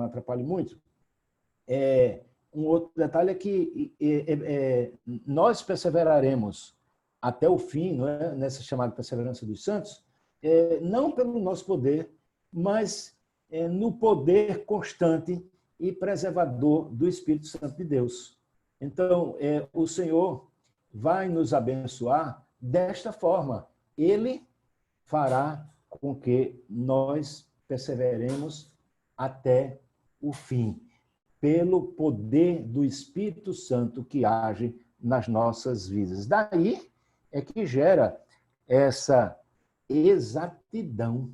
atrapalhe muito, um outro detalhe é que nós perseveraremos até o fim, não é? Nessa chamada perseverança dos santos, não pelo nosso poder, mas no poder constante e preservador do Espírito Santo de Deus. Então, o Senhor vai nos abençoar desta forma. Ele fará com que nós perseveremos até o fim, pelo poder do Espírito Santo que age nas nossas vidas. Daí é que gera essa exatidão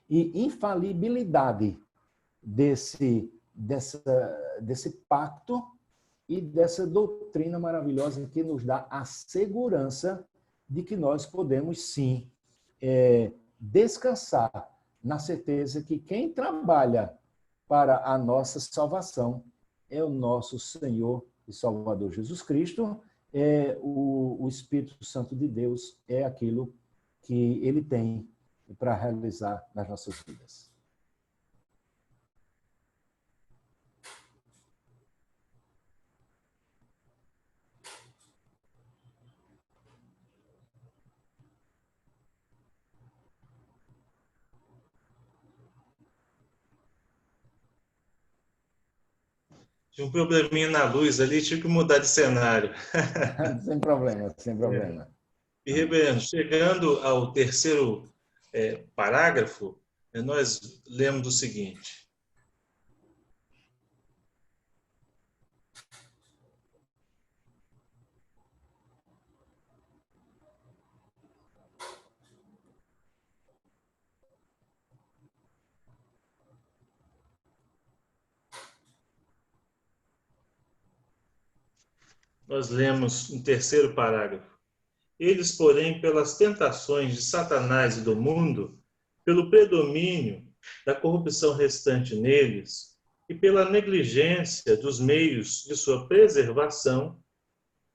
e infalibilidade desse pacto e dessa doutrina maravilhosa que nos dá a segurança de que nós podemos, sim, descansar na certeza que quem trabalha para a nossa salvação é o nosso Senhor e Salvador Jesus Cristo. O Espírito Santo de Deus é aquilo que ele tem para realizar nas nossas vidas. Tinha um probleminha na luz ali, tive que mudar de cenário. Sem problema, sem problema. E, reverendo, chegando ao terceiro parágrafo, nós lemos o seguinte: nós lemos no terceiro parágrafo: eles, porém, pelas tentações de Satanás e do mundo, pelo predomínio da corrupção restante neles e pela negligência dos meios de sua preservação,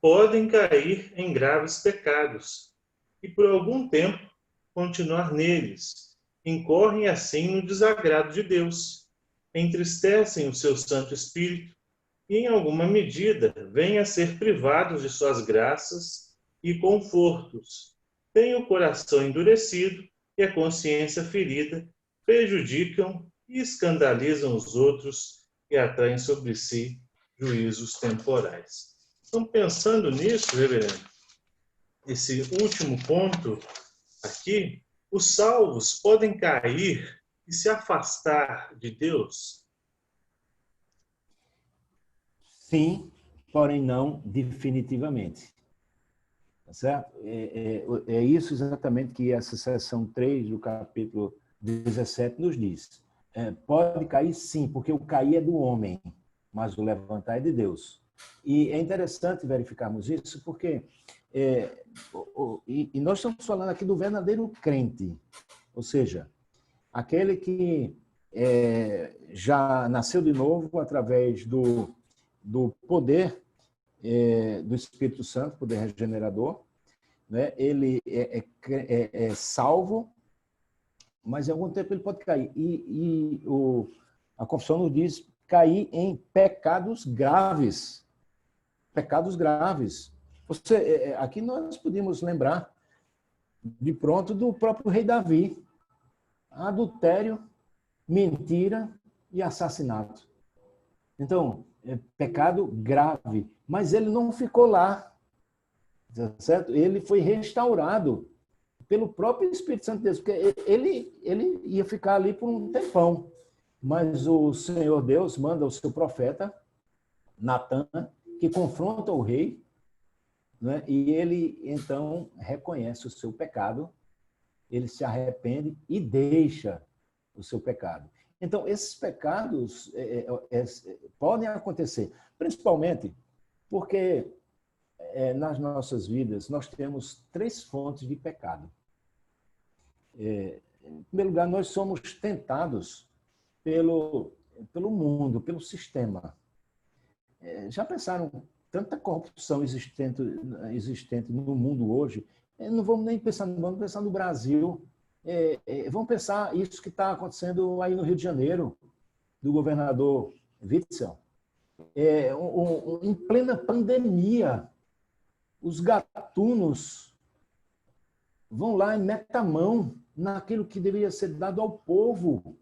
podem cair em graves pecados e, por algum tempo, continuar neles. Incorrem, assim, no desagrado de Deus, entristecem o seu Santo Espírito e, em alguma medida, vêm a ser privados de suas graças e confortos. Têm o coração endurecido e a consciência ferida, prejudicam e escandalizam os outros e atraem sobre si juízos temporais. Então, pensando nisso, reverendo, esse último ponto aqui, os salvos podem cair e se afastar de Deus? Sim, porém não definitivamente. Tá certo? É isso exatamente que essa seção 3 do capítulo 17 nos diz. Pode cair sim, porque o cair é do homem, mas o levantar é de Deus. E é interessante verificarmos isso, porque nós estamos falando aqui do verdadeiro crente, ou seja, aquele que já nasceu de novo através do poder do Espírito Santo, poder regenerador, né? Ele é salvo, mas em algum tempo ele pode cair. A confissão nos diz cair em pecados graves. Pecados graves. Aqui nós podemos lembrar, de pronto, do próprio rei Davi. Adultério, mentira e assassinato. Então, pecado grave. Mas ele não ficou lá, certo? Ele foi restaurado pelo próprio Espírito Santo de Deus, porque ele ia ficar ali por um tempão. Mas o Senhor Deus manda o seu profeta, Natan, que confronta o rei, né? E ele, então, reconhece o seu pecado, ele se arrepende e deixa o seu pecado. Então, esses pecados podem acontecer, principalmente porque nas nossas vidas nós temos 3 fontes de pecado. Em primeiro lugar, nós somos tentados pelo mundo, pelo sistema. Já pensaram tanta corrupção existente no mundo hoje? Não vamos nem pensar, vamos pensar no Brasil. Vamos pensar isso que está acontecendo aí no Rio de Janeiro, do governador Witzel. Em plena pandemia, os gatunos vão lá e metem a mão naquilo que deveria ser dado ao povo.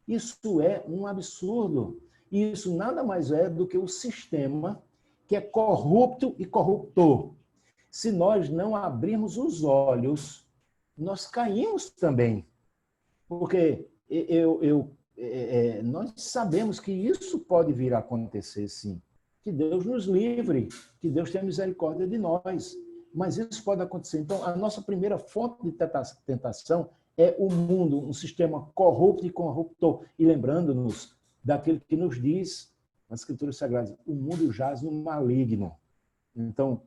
Isso é um absurdo. E isso nada mais é do que o sistema que é corrupto e corruptor. Se nós não abrirmos os olhos, nós caímos também. Porque nós sabemos que isso pode vir a acontecer, sim. Que Deus nos livre, que Deus tenha misericórdia de nós. Mas isso pode acontecer. Então, a nossa primeira fonte de tentação é o mundo, um sistema corrupto e corruptor. E lembrando-nos daquilo que nos diz nas Escrituras Sagradas, o mundo jaz no maligno. Então,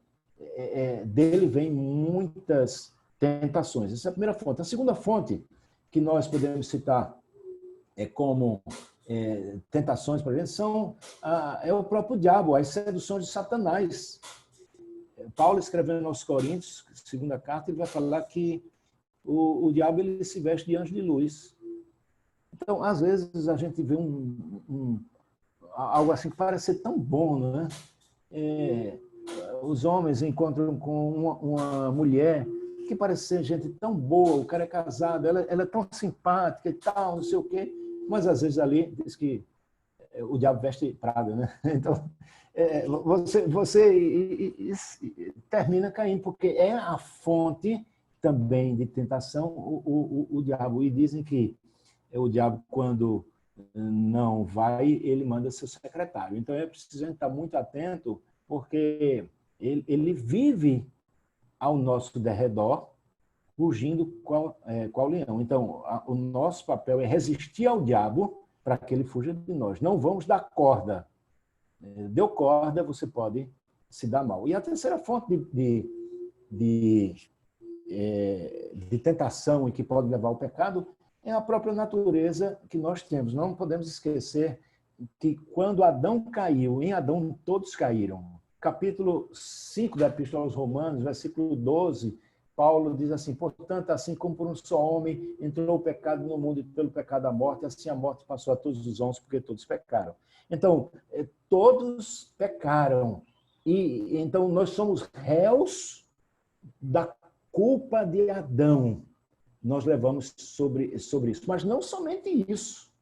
dele vem muitas tentações. Essa é a primeira fonte. A segunda fonte que nós podemos citar como tentações para a gente é o próprio diabo, as seduções de Satanás. Paulo, escrevendo aos Coríntios, segunda carta, ele vai falar que o diabo ele se veste de anjo de luz. Então, às vezes, a gente vê algo assim que parece ser tão bom, né? Os homens encontram com uma mulher que parece ser gente tão boa, o cara é casado, ela é tão simpática e tal, não sei o quê, mas às vezes ali diz que o diabo veste Prada, né? Então, você termina caindo, porque é a fonte também de tentação, o diabo. E dizem que o diabo, quando não vai, ele manda seu secretário. Então, é preciso estar muito atento, porque ele vive ao nosso derredor, rugindo qual leão. Então, o nosso papel é resistir ao diabo para que ele fuja de nós. Não vamos dar corda. Deu corda, você pode se dar mal. E a terceira fonte de tentação e que pode levar ao pecado é a própria natureza que nós temos. Não podemos esquecer que quando Adão caiu, em Adão todos caíram. Capítulo 5 da Epístola aos Romanos, versículo 12, Paulo diz assim: portanto, assim como por um só homem entrou o pecado no mundo e pelo pecado a morte, assim a morte passou a todos os homens porque todos pecaram. Então, todos pecaram. E então nós somos réus da culpa de Adão. Nós levamos sobre isso. Mas não somente isso.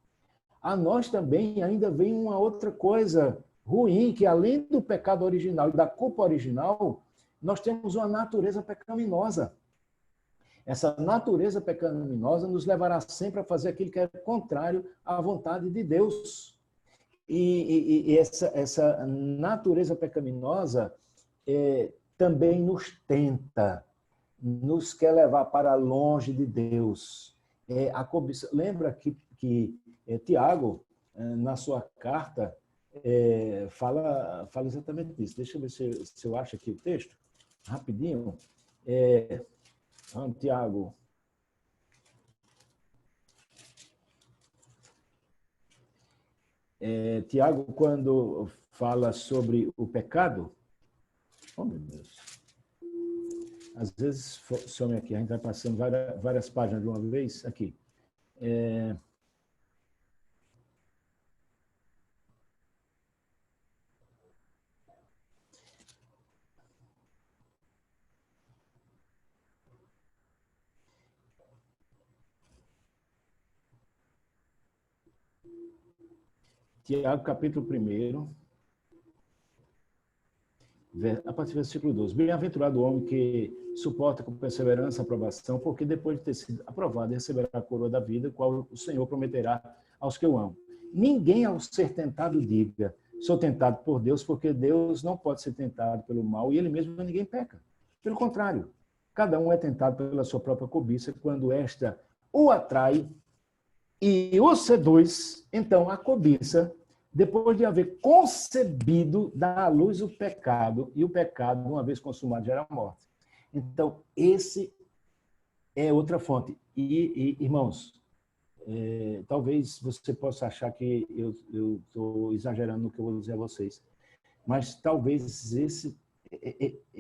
A nós também ainda vem uma outra coisa ruim, que além do pecado original e da culpa original, nós temos uma natureza pecaminosa. Essa natureza pecaminosa nos levará sempre a fazer aquilo que é contrário à vontade de Deus. E essa natureza pecaminosa também nos tenta, nos quer levar para longe de Deus. A cobiça. Lembra que Tiago, na sua carta, fala exatamente isso. Deixa eu ver se eu acho aqui o texto, rapidinho. Tiago. Tiago, quando fala sobre o pecado, oh meu Deus, às vezes some aqui, a gente vai passando várias páginas de uma vez, aqui. Tiago, capítulo 1, a partir do versículo 12. Bem-aventurado o homem que suporta com perseverança a aprovação, porque depois de ter sido aprovado, receberá a coroa da vida, qual o Senhor prometerá aos que o amam. Ninguém, ao ser tentado, diga: sou tentado por Deus, porque Deus não pode ser tentado pelo mal, e ele mesmo ninguém peca. Pelo contrário, cada um é tentado pela sua própria cobiça, quando esta o atrai E o C2, então, a cobiça, depois de haver concebido, dá à luz o pecado, e o pecado, uma vez consumado, gera morte. Então, esse é outra fonte. Irmãos, talvez você possa achar que eu estou exagerando no que eu vou dizer a vocês, mas talvez esse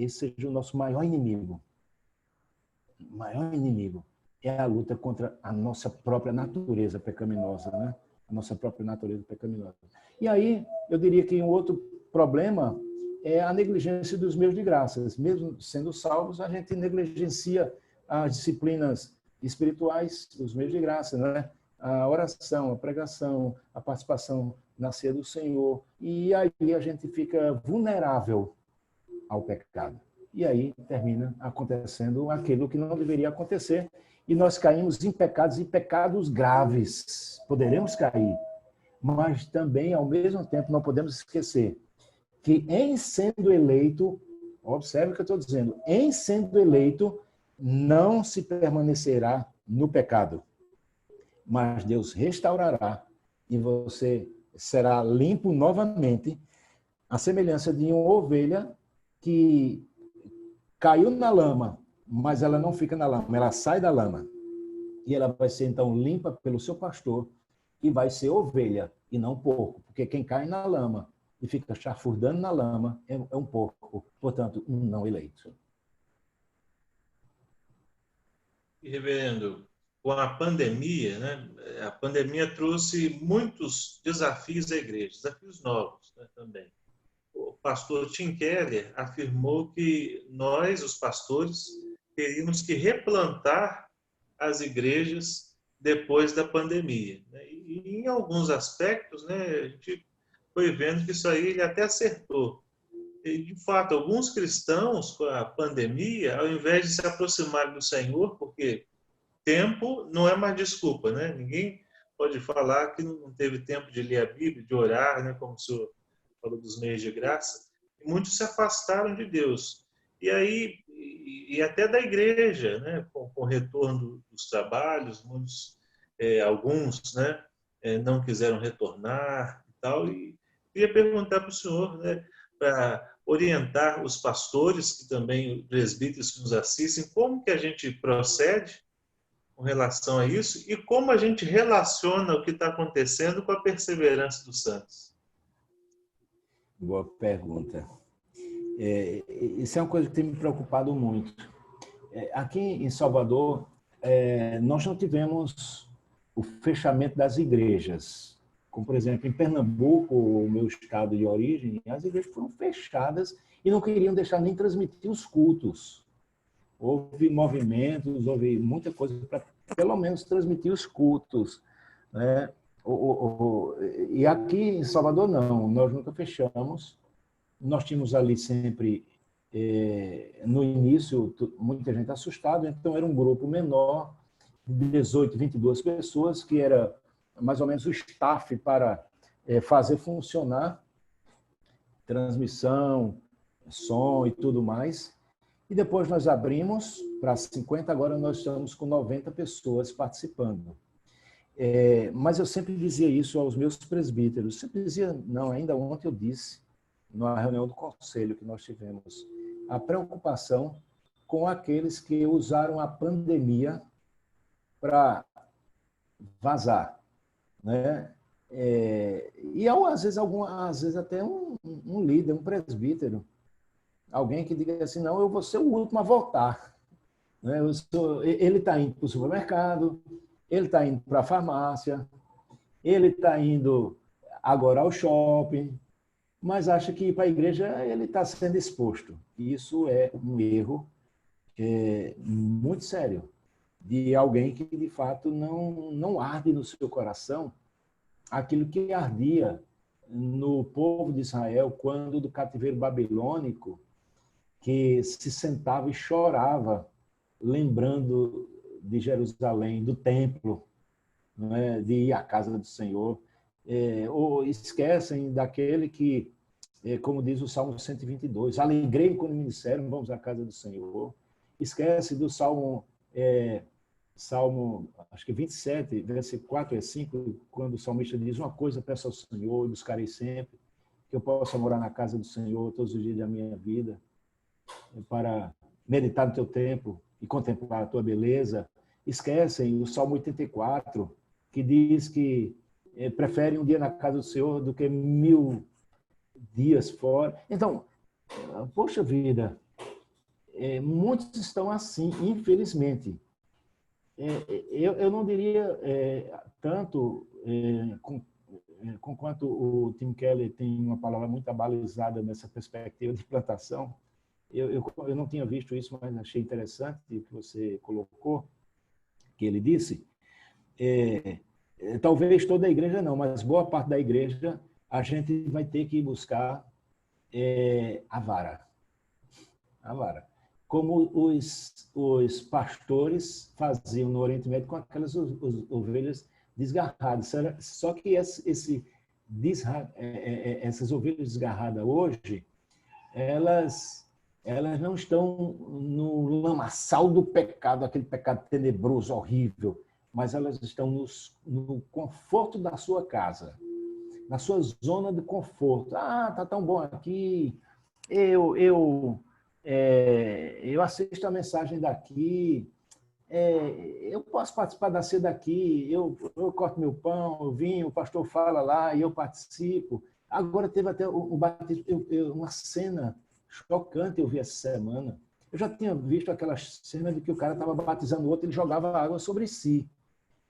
seja o nosso maior inimigo. O maior inimigo é a luta contra a nossa própria natureza pecaminosa, né? A nossa própria natureza pecaminosa. E aí, eu diria que um outro problema é a negligência dos meios de graças. Mesmo sendo salvos, a gente negligencia as disciplinas espirituais, os meios de graça, né? A oração, a pregação, a participação na ceia do Senhor. E aí a gente fica vulnerável ao pecado. E aí termina acontecendo aquilo que não deveria acontecer. E nós caímos em pecados e pecados graves. Poderemos cair, mas também, ao mesmo tempo, não podemos esquecer que, em sendo eleito, observe o que eu estou dizendo, em sendo eleito, não se permanecerá no pecado, mas Deus restaurará e você será limpo novamente, à semelhança de uma ovelha que caiu na lama, mas ela não fica na lama, ela sai da lama. E ela vai ser, então, limpa pelo seu pastor e vai ser ovelha e não porco. Porque quem cai na lama e fica chafurdando na lama é um porco, portanto, um não eleito. E, reverendo, com a pandemia, né, a pandemia trouxe muitos desafios à igreja, desafios novos, né, também. O pastor Tim Keller afirmou que nós, os pastores, teríamos que replantar as igrejas depois da pandemia. E em alguns aspectos, né, a gente foi vendo que isso aí ele até acertou. E, de fato, alguns cristãos, com a pandemia, ao invés de se aproximarem do Senhor, porque tempo não é mais desculpa, né? Ninguém pode falar que não teve tempo de ler a Bíblia, de orar, né? Como o senhor falou dos meios de graça. E muitos se afastaram de Deus. E aí, e até da igreja, né? Com o retorno dos trabalhos, muitos, alguns, né? Não quiseram retornar e tal. E queria perguntar para o senhor, né? Para orientar os pastores, que também presbíteros que nos assistem, como que a gente procede com relação a isso e como a gente relaciona o que está acontecendo com a perseverança dos santos? Boa pergunta. Isso é uma coisa que tem me preocupado muito. Aqui em Salvador, nós não tivemos o fechamento das igrejas. Como, por exemplo, em Pernambuco, o meu estado de origem, as igrejas foram fechadas e não queriam deixar nem transmitir os cultos. Houve movimentos, houve muita coisa para, pelo menos, transmitir os cultos, né? E aqui em Salvador, não, nós nunca fechamos. Nós tínhamos ali sempre, no início, muita gente assustada, então era um grupo menor, de 18, 22 pessoas, que era mais ou menos o staff para fazer funcionar transmissão, som e tudo mais. E depois nós abrimos para 50, agora nós estamos com 90 pessoas participando. Mas eu sempre dizia isso aos meus presbíteros. Sempre dizia, não, ainda ontem eu disse, na reunião do conselho que nós tivemos, a preocupação com aqueles que usaram a pandemia para vazar, né? E às vezes até um líder, um presbítero, alguém que diga assim, não, eu vou ser o último a voltar. Né? Ele está indo para o supermercado, ele está indo para a farmácia, ele está indo agora ao shopping, mas acha que ir para a igreja ele está sendo exposto. E isso é um erro muito sério de alguém que, de fato, não arde no seu coração aquilo que ardia no povo de Israel quando do cativeiro babilônico, que se sentava e chorava, lembrando de Jerusalém, do templo, não é? De ir à casa do Senhor, ou esquecem daquele que, como diz o Salmo 122, alegrei quando me disseram, vamos à casa do Senhor. Esquece do Salmo Salmo, acho que 27, versículo 4 e 5, quando o salmista diz: uma coisa peço ao Senhor, e buscarei sempre, que eu possa morar na casa do Senhor todos os dias da minha vida, para meditar no teu templo e contemplar a tua beleza. Esquecem o Salmo 84, que diz que prefere um dia na casa do Senhor do que 1000 dias fora. Então, poxa vida, muitos estão assim, infelizmente. Eu não diria tanto com quanto o Tim Keller tem uma palavra muito abalizada nessa perspectiva de plantação. Eu não tinha visto isso, mas achei interessante o que você colocou, que ele disse. Talvez toda a igreja não, mas boa parte da igreja a gente vai ter que buscar a vara. A vara. Como os pastores faziam no Oriente Médio com aquelas ovelhas desgarradas. Só que essas ovelhas desgarradas hoje, elas não estão no lamaçal do pecado, aquele pecado tenebroso, horrível, mas elas estão no conforto da sua casa, na sua zona de conforto. Ah, tá tão bom aqui, eu assisto a mensagem daqui, eu posso participar da ceia daqui, eu corto meu pão, eu vinho, o pastor fala lá e eu participo. Agora teve até o batismo, uma cena chocante eu vi essa semana. Eu já tinha visto aquela cena de que o cara estava batizando o outro, ele jogava água sobre si.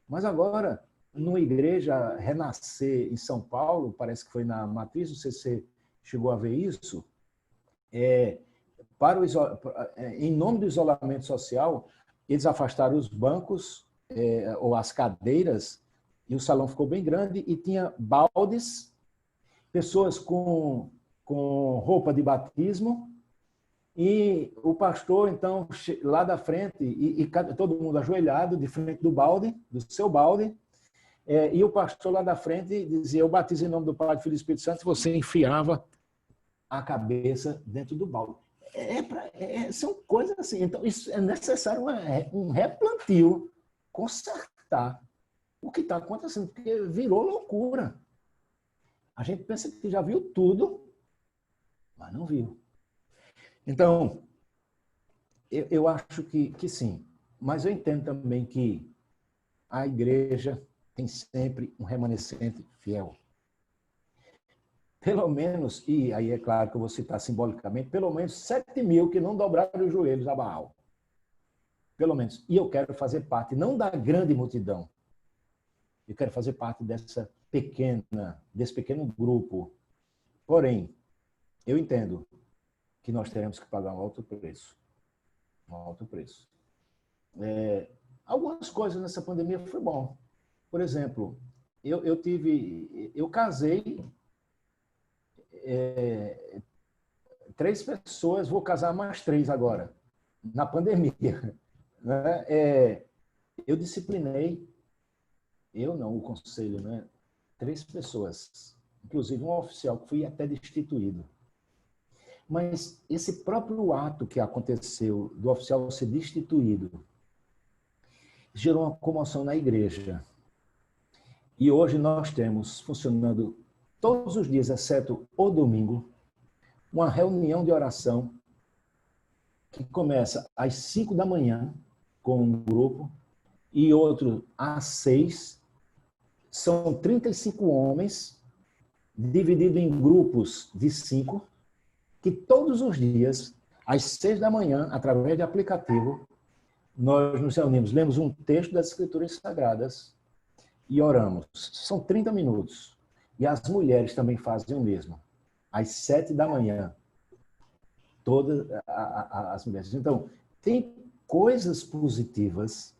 Mas agora, numa igreja Renascer em São Paulo, parece que foi na Matriz, não sei se você chegou a ver isso, em nome do isolamento social, eles afastaram os bancos ou as cadeiras e o salão ficou bem grande e tinha baldes, pessoas com roupa de batismo e o pastor, então, lá da frente, e todo mundo ajoelhado de frente do balde, do seu balde, e o pastor lá da frente dizia: eu batizo em nome do Pai, do Filho e do Espírito Santo, e você enfiava a cabeça dentro do balde. São coisas assim. Então, isso é necessário um replantio, consertar o que está acontecendo, porque virou loucura. A gente pensa que já viu tudo, mas não viu. Então, eu acho que sim, mas eu entendo também que a igreja tem sempre um remanescente fiel. Pelo menos, e aí é claro que eu vou citar simbolicamente, pelo menos 7.000 que não dobraram os joelhos a Baal. Pelo menos. E eu quero fazer parte, não da grande multidão, eu quero fazer parte desse pequeno grupo. Porém, eu entendo que nós teremos que pagar um alto preço. Um alto preço. Algumas coisas nessa pandemia foi bom. Por exemplo, eu casei 3 pessoas, vou casar mais 3 agora, na pandemia. Né? Eu disciplinei, eu não, o conselho, né? 3 pessoas, inclusive um oficial que foi até destituído. Mas esse próprio ato que aconteceu do oficial ser destituído gerou uma comoção na igreja. E hoje nós temos funcionando todos os dias, exceto o domingo, uma reunião de oração que começa às 5 da manhã com um grupo e outro às 6. São 35 homens divididos em grupos de 5 que todos os dias, às 6 da manhã, através de aplicativo, nós nos reunimos, lemos um texto das Escrituras Sagradas e oramos. São 30 minutos. E as mulheres também fazem o mesmo. Às 7 da manhã. Todas as mulheres. Então, tem coisas positivas.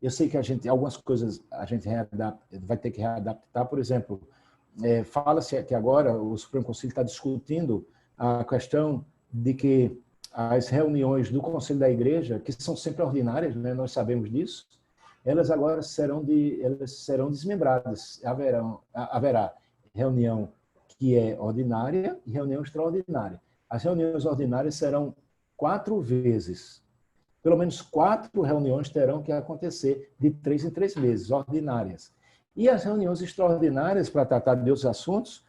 Eu sei que algumas coisas a gente vai ter que readaptar. Por exemplo, fala-se que agora o Supremo Conselho está discutindo a questão de que as reuniões do Conselho da Igreja, que são sempre ordinárias, né, nós sabemos disso, elas agora serão desmembradas. Haverá reunião que é ordinária e reunião extraordinária. As reuniões ordinárias serão 4 vezes pelo menos 4 reuniões terão que acontecer de 3 em 3 meses, ordinárias. E as reuniões extraordinárias para tratar de outros assuntos,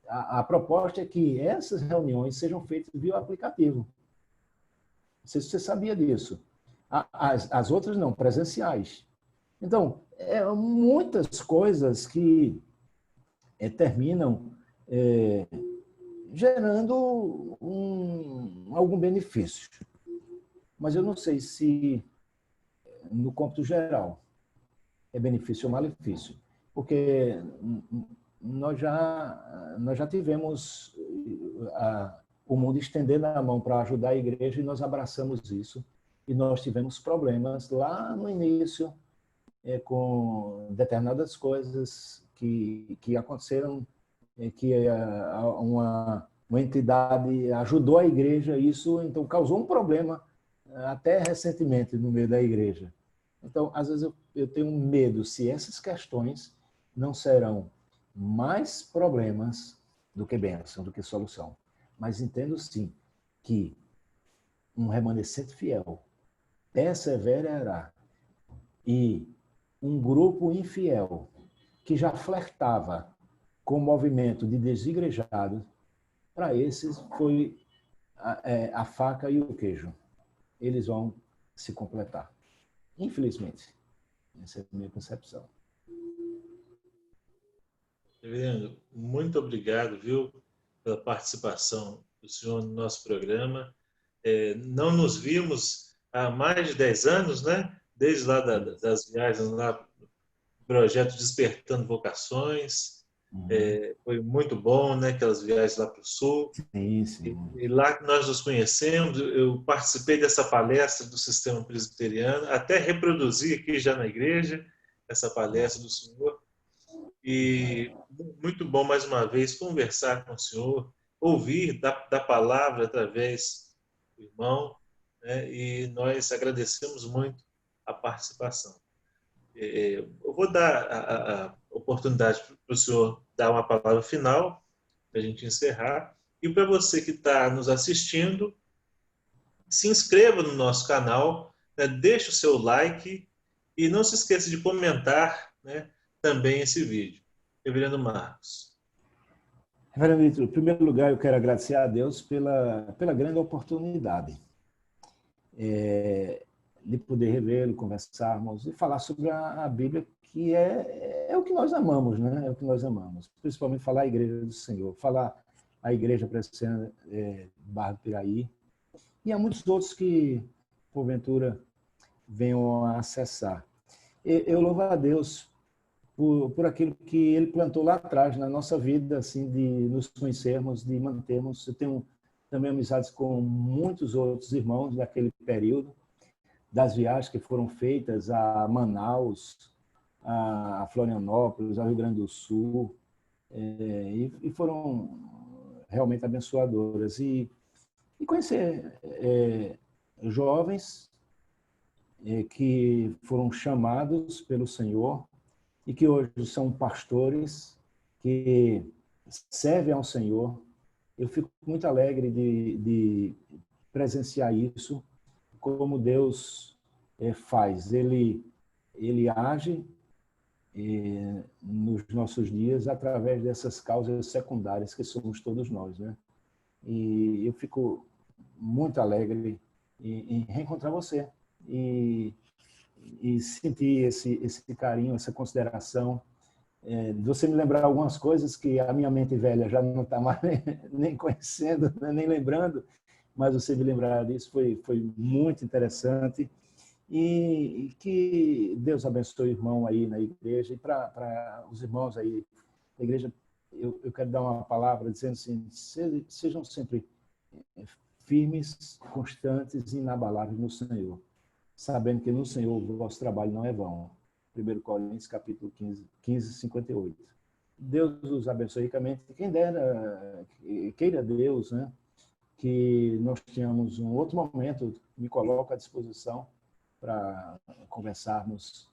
a proposta é que essas reuniões sejam feitas via aplicativo. Não sei se você sabia disso. As outras não, presenciais. Então, muitas coisas que terminam gerando algum benefício. Mas eu não sei se, no cômputo geral, é benefício ou malefício. Porque nós já tivemos o mundo estendendo a mão para ajudar a igreja e nós abraçamos isso. E nós tivemos problemas lá no início com determinadas coisas que aconteceram, que uma entidade ajudou a igreja, isso então causou um problema até recentemente no meio da igreja. Então, às vezes eu tenho medo se essas questões não serão mais problemas do que bênção, do que solução. Mas entendo sim que um remanescente fiel perseverará e um grupo infiel que já flertava com o movimento de desigrejados, para esses foi a faca e o queijo. Eles vão se completar. Infelizmente. Essa é a minha concepção. Reverendo, muito obrigado, viu, pela participação do senhor no nosso programa. Não nos vimos há mais de 10 anos, né? Desde lá das viagens lá, projeto Despertando Vocações. Foi muito bom, né? Aquelas viagens lá para o Sul. Sim, sim. E lá que nós nos conhecemos, eu participei dessa palestra do Sistema Presbiteriano, até reproduzi aqui já na igreja essa palestra do senhor. E muito bom, mais uma vez, conversar com o senhor, ouvir da palavra através do irmão, né? E nós agradecemos muito a participação. Eu vou dar a oportunidade para o senhor dar uma palavra final, para a gente encerrar. E para você que está nos assistindo, se inscreva no nosso canal, né? Deixe o seu like e não se esqueça de comentar, né, também esse vídeo. Reverendo Marcos. Reverendo Vitor, em primeiro lugar, eu quero agradecer a Deus pela grande oportunidade de poder revê-lo, conversarmos e falar sobre a Bíblia, que é o que nós amamos, né? É o que nós amamos. Principalmente falar a igreja do Senhor, falar a igreja presbiteriana Barra do Piraí. E há muitos outros que, porventura, venham a acessar. Eu louvo a Deus por aquilo que Ele plantou lá atrás na nossa vida, assim, de nos conhecermos, de mantermos. Eu tenho também amizades com muitos outros irmãos daquele período, das viagens que foram feitas a Manaus, a Florianópolis, ao Rio Grande do Sul, e foram realmente abençoadoras. E conhecer jovens que foram chamados pelo Senhor e que hoje são pastores que servem ao Senhor. Eu fico muito alegre de presenciar isso, como Deus faz. Ele age nos nossos dias através dessas causas secundárias que somos todos nós, né? E eu fico muito alegre em reencontrar você e sentir esse carinho, essa consideração. Você me lembrar algumas coisas que a minha mente velha já não está mais nem conhecendo, nem lembrando, mas você me lembrar disso foi muito interessante. E que Deus abençoe o irmão aí na igreja. E para os irmãos aí da igreja, eu quero dar uma palavra dizendo assim: sejam sempre firmes, constantes e inabaláveis no Senhor, sabendo que no Senhor o vosso trabalho não é vão. 1 Coríntios, capítulo 15, 58. Deus os abençoe ricamente. Quem dera, queira Deus, né, que nós tenhamos um outro momento, me coloco à disposição para conversarmos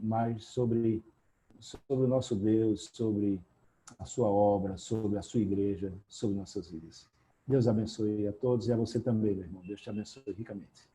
mais sobre o nosso Deus, sobre a sua obra, sobre a sua igreja, sobre nossas vidas. Deus abençoe a todos e a você também, meu irmão. Deus te abençoe ricamente.